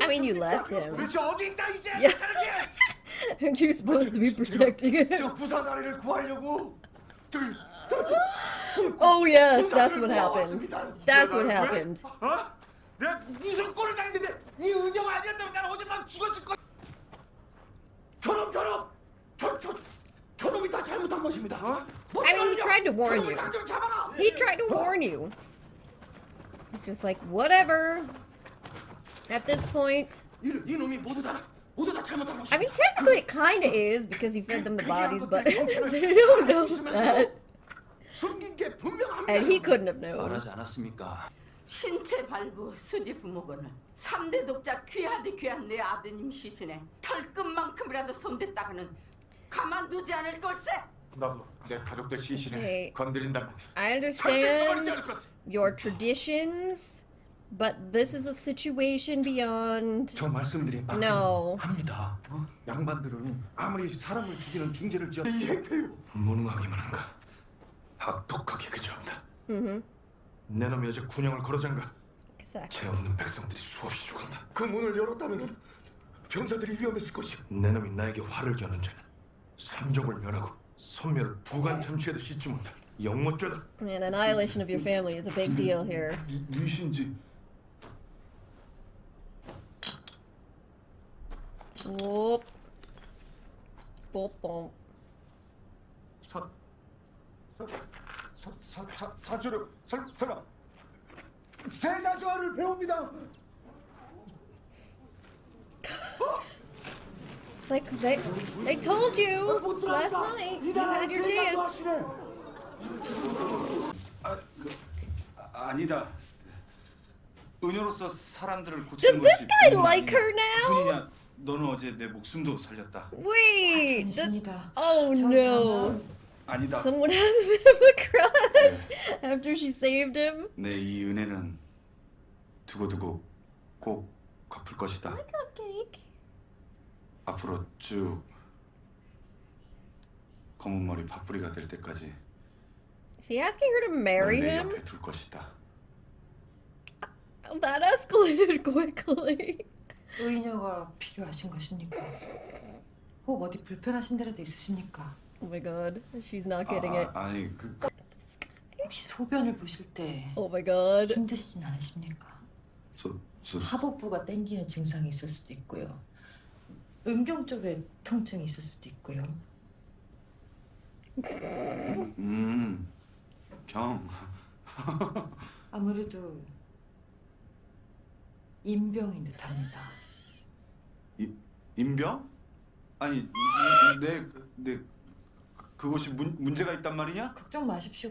I mean, you left him. Yeah. Aren't you supposed to be protecting him? 저 부산 아리를 구하려고 Oh yes, that's what happened. That's what happened. 어? 내가 무슨 꼴을 당했는데 이 은영 아니었다면 난 어제 밤 죽었을 거야. 저놈이 다 잘못한 것입니다. 어? I mean, he tried to warn you. 당장 잡아라. He tried to warn you. He's just like, whatever. At this point, 이놈이 모두 다 잘못한 것입니다. I mean, technically it kind of is because he fed them the bodies, but they don't know that. 숨긴 게 분명합니다. And he couldn't have known. 말하지 않았습니까? 신체 발부 수지 부모건을 3대 독자 귀하디 귀한 내 아드님 시신에 털끝만큼이라도 손댔다가는 가만두지 않을 걸세. 나도 내 가족들 시신을 Okay. 건드린다면 I understand your traditions, but this is a situation beyond. 저 말씀드린 No. 합니다. 양반들은 아무리 사람을 죽이는 중죄를 지어 이 행패요. 무능하기만 한가. 악독하기 그지없다. 내 놈이 어제 군형을 걸어장가 Exactly. 죄 없는 백성들이 수없이 죽었다. 그 문을 열었다면 병사들이 위험했을 것이오. 내 놈이 나에게 화를 겨눈 죄는 삼족을 멸하고 선멸을 부관 참치에도 씻지 못한 영모죄다. Man, annihilation of your family is a big deal here. 누이신지 Whoop. Boop, boop. 사주를 설마 세자조화를 배웁니다. It's like they told you last night you had your chance. 아니다. 은효로서 사람들을 Does 고치는 this 것이 guy like her now? 분이냐? 너는 어제 내 목숨도 살렸다. Wait. Oh no. 아니다. Someone has a bit of a crush after she saved him. 내 이 은혜는 두고두고 꼭 갚을 것이다. Cupcake. 앞으로 쭉 검은 머리 밥뿌리가 될 때까지 Is he asking her to marry 널내 him? 옆에 둘 것이다. That escalated quickly. 의녀가 필요하신 것입니까? 혹 어디 불편하신 데라도 있으십니까? Oh my god, she's not getting it. 아니 혹시 소변을 보실 때 Oh my god. 힘드시진 않으십니까? 하복부가 땡기는 증상이 있을 수도 있고요. 음경 쪽에 통증이 있을 수도 있고요. 경. 아무래도 인병인 듯합니다. 인병? 아니 내 그것이 문제가 있단 말이냐? 걱정 마십시오.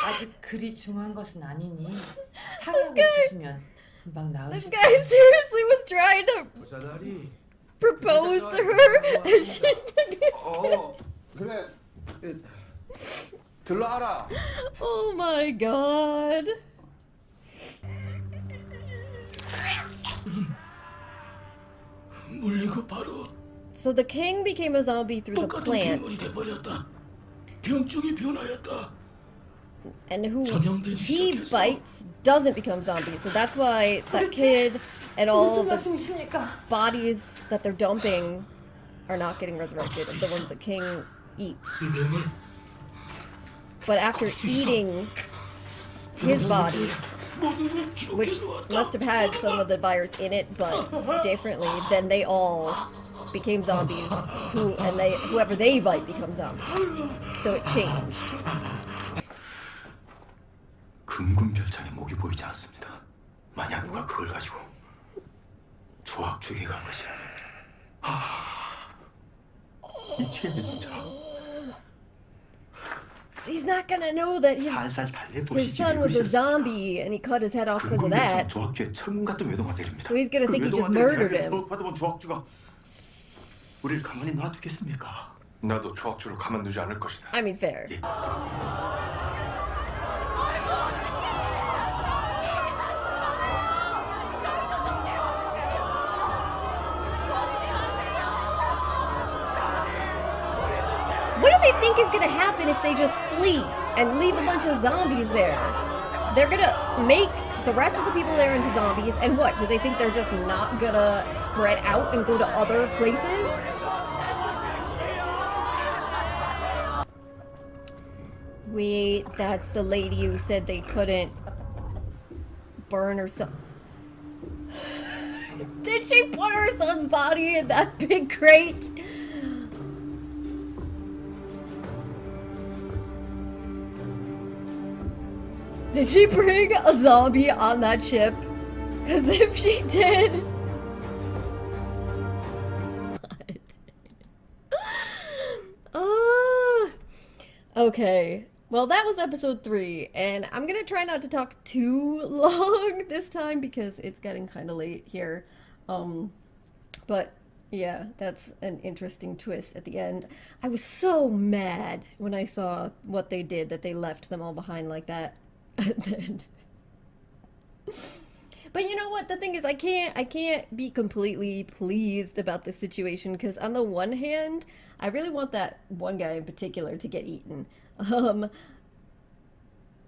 아직 그리 중요한 것은 아니니 타격을 주시면 금방 This 나으실 guy seriously was trying to propose to her and she 그래 들러하라. Oh my god. 물리고 바로 So the king became a zombie through the plant. 돼버렸다. 병증이 변하였다. And who he bites doesn't become zombies. So that's why that kid and all the bodies that they're dumping are not getting resurrected. The ones the king eats. But after eating his body, which must have had some of the virus in it, but differently, then they all became zombies. Whoever they bite becomes zombies. So it changed. 금군별장에 목이 보이지 않습니다. 만약 누가 그걸 가지고 조학주에게 간 것이라면 미치겠네 진짜. He's not gonna know that 살살 his son was a zombie and he cut his head off because of that. 조학주의 천문 같은 외동아 대립니다. So he's gonna think he just murdered him. 받아본 조학주가 우리를 가만히 놔두겠습니까? 나도 조학주를 가만두지 않을 것이다. I mean, fair. What do they think is gonna happen if they just flee and leave a bunch of zombies there? They're gonna make the rest of the people there into zombies, and what? Do they think they're just not gonna spread out and go to other places? Wait, that's the lady who said they couldn't burn her son. Did she put her son's body in that big crate? Did she bring a zombie on that ship? Because if she did... Okay. Well, that was episode 3, and I'm gonna try not to talk too long this time because it's getting kind of late here. But yeah, that's an interesting twist at the end. I was so mad when I saw what they did, that they left them all behind like that. But you know what? The thing is, I can't be completely pleased about this situation because on the one hand, I really want that one guy in particular to get eaten.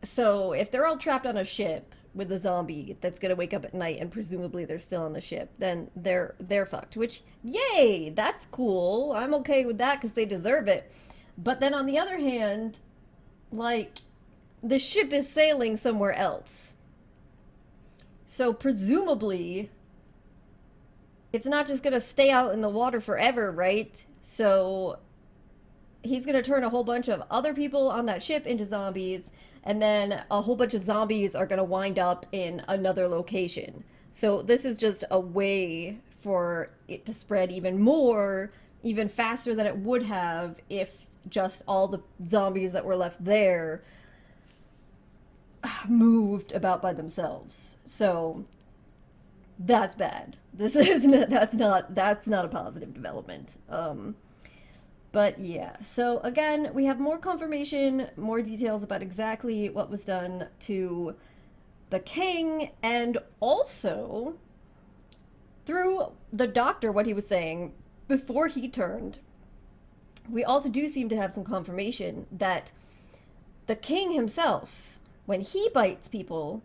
So if they're all trapped on a ship with a zombie that's gonna wake up at night and presumably they're still on the ship, then they're fucked. Which, yay, that's cool. I'm okay with that because they deserve it. But then on the other hand, like, the ship is sailing somewhere else. So presumably, it's not just gonna stay out in the water forever, right? So he's gonna turn a whole bunch of other people on that ship into zombies, and then a whole bunch of zombies are gonna wind up in another location. So this is just a way for it to spread even more, even faster than it would have if just all the zombies that were left there moved about by themselves. So that's bad. This isn't, that's not a positive development. But yeah, so again, we have more confirmation, more details about exactly what was done to the king, and also through the doctor, what he was saying before he turned. We also do seem to have some confirmation that the king himself, when he bites people,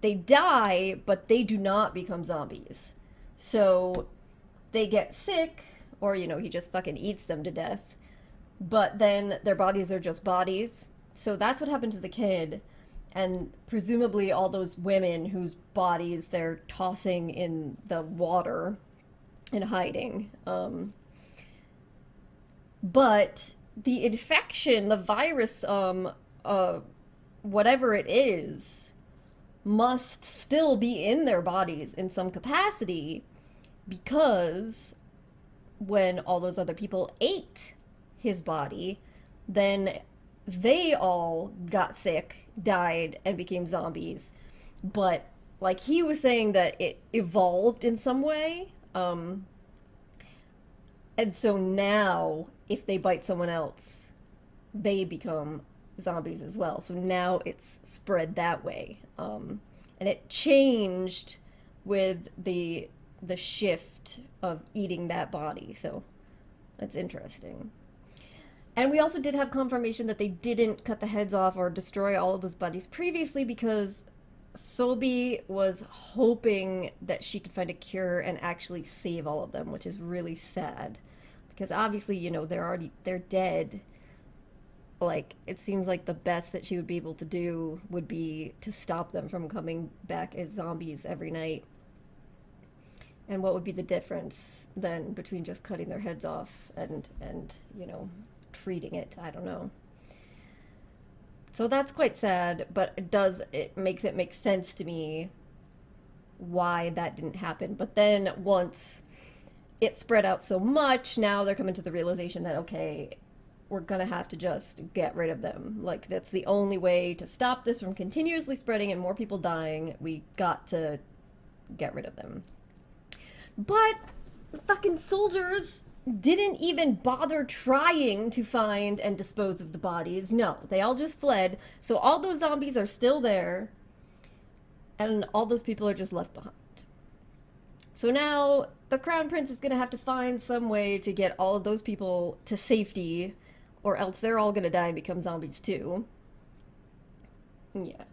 they die, but they do not become zombies. So they get sick, or, you know, he just fucking eats them to death. But then their bodies are just bodies. So that's what happened to the kid. And presumably all those women whose bodies they're tossing in the water and hiding. But the infection, the virus, whatever it is, must still be in their bodies in some capacity, because when all those other people ate his body, then they all got sick, died, and became zombies. But like he was saying that it evolved in some way, and so now if they bite someone else, they become zombies as well. So now it's spread that way, and it changed with the shift of eating that body. So that's interesting. And we also did have confirmation that they didn't cut the heads off or destroy all of those bodies previously, because Sobi was hoping that she could find a cure and actually save all of them, which is really sad, because obviously, you know, they're dead. Like, it seems like the best that she would be able to do would be to stop them from coming back as zombies every night. And what would be the difference then between just cutting their heads off and you know, treating it? I don't know. So that's quite sad, but it makes it make sense to me why that didn't happen. But then once it spread out so much, now they're coming to the realization that, okay, we're gonna have to just get rid of them. Like, that's the only way to stop this from continuously spreading and more people dying. We got to get rid of them. But fucking soldiers didn't even bother trying to find and dispose of the bodies. No, they all just fled. So all those zombies are still there, and all those people are just left behind. So now the Crown Prince is gonna have to find some way to get all of those people to safety, or else they're all gonna die and become zombies too. Yeah.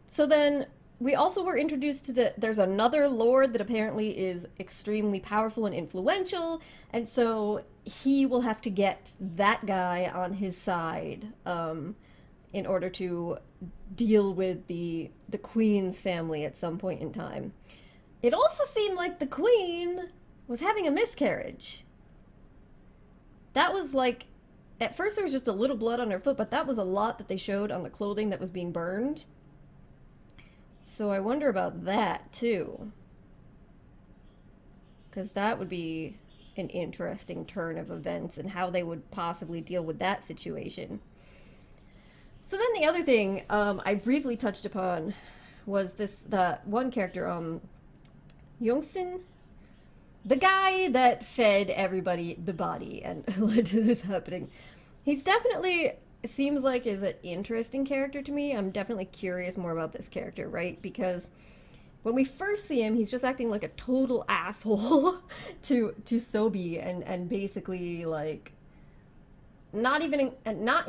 So then we also were introduced to there's another lord that apparently is extremely powerful and influential, and so he will have to get that guy on his side in order to deal with the queen's family at some point in time. It also seemed like the queen was having a miscarriage. That was like, at first there was just a little blood on her foot, but that was a lot that they showed on the clothing that was being burned. So I wonder about that too. Because that would be an interesting turn of events and how they would possibly deal with that situation. So then the other thing I briefly touched upon was the one character, Youngsin, the guy that fed everybody the body and led to this happening. He's definitely seems like is an interesting character to me. I'm definitely curious more about this character, right? Because when we first see him, he's just acting like a total asshole to Sobi and basically like not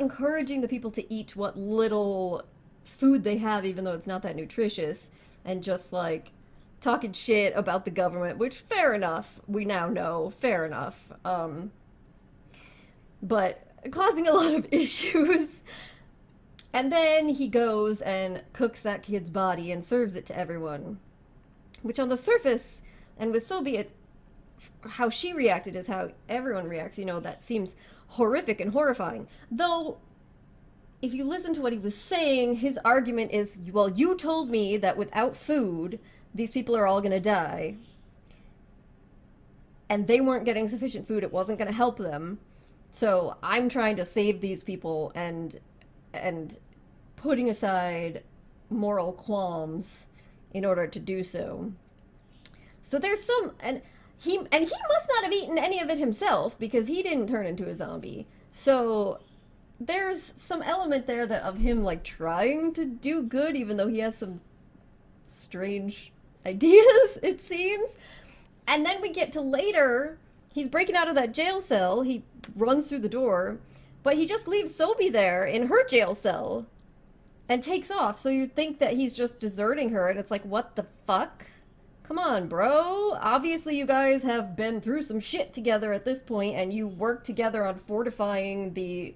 encouraging the people to eat what little food they have, even though it's not that nutritious, and just like talking shit about the government, which fair enough, we now know, fair enough. But causing a lot of issues. And then he goes and cooks that kid's body and serves it to everyone. Which on the surface, and with Sobi, how she reacted is how everyone reacts, you know, that seems horrific and horrifying. Though, if you listen to what he was saying, his argument is, well, you told me that without food, these people are all gonna die. And they weren't getting sufficient food, it wasn't gonna help them. So I'm trying to save these people and putting aside moral qualms in order to do so. So there's some, and he must not have eaten any of it himself because he didn't turn into a zombie. So there's some element there that of him like trying to do good, even though he has some strange ideas, it seems. And then we get to later, he's breaking out of that jail cell, he runs through the door, but he just leaves Sobi there in her jail cell and takes off. So you think that he's just deserting her, and it's like, what the fuck? Come on, bro. Obviously you guys have been through some shit together at this point, and you work together on fortifying the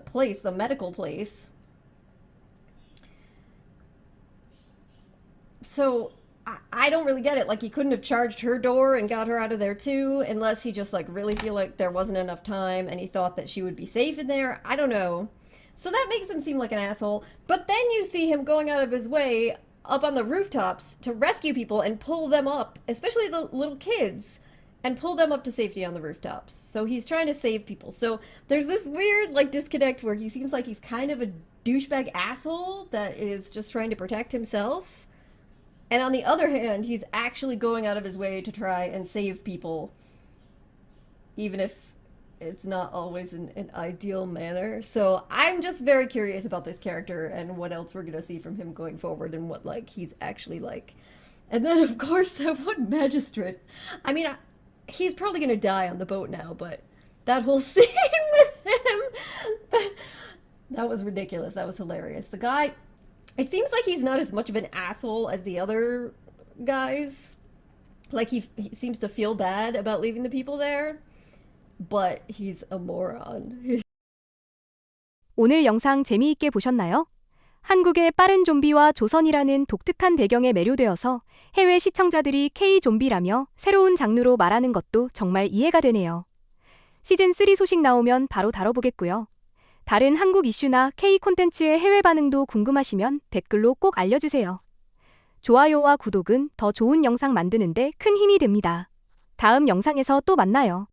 place, the medical place. So I don't really get it. Like, he couldn't have charged her door and got her out of there too, unless he just like really feel like there wasn't enough time and he thought that she would be safe in there. I don't know. So that makes him seem like an asshole. But then you see him going out of his way up on the rooftops to rescue people and pull them up, especially the little kids, and pull them up to safety on the rooftops. So he's trying to save people. So there's this weird like disconnect where he seems like he's kind of a douchebag asshole that is just trying to protect himself. And on the other hand, he's actually going out of his way to try and save people, even if it's not always in an ideal manner. So I'm just very curious about this character and what else we're going to see from him going forward and what like he's actually like. And then, of course, that one magistrate. I mean, he's probably going to die on the boat now, but that whole scene with him, that was ridiculous. That was hilarious. The guy... It seems like he's not as much of an asshole as the other guys. Like, he seems to feel bad about leaving the people there. But he's a moron. 오늘 영상 재미있게 보셨나요? 한국의 빠른 좀비와 조선이라는 독특한 배경에 매료되어서 해외 시청자들이 K-좀비라며 새로운 장르로 말하는 것도 정말 이해가 되네요. 시즌3 소식 나오면 바로 다뤄보겠고요. 다른 한국 이슈나 K 콘텐츠의 해외 반응도 궁금하시면 댓글로 꼭 알려주세요. 좋아요와 구독은 더 좋은 영상 만드는데 큰 힘이 됩니다. 다음 영상에서 또 만나요.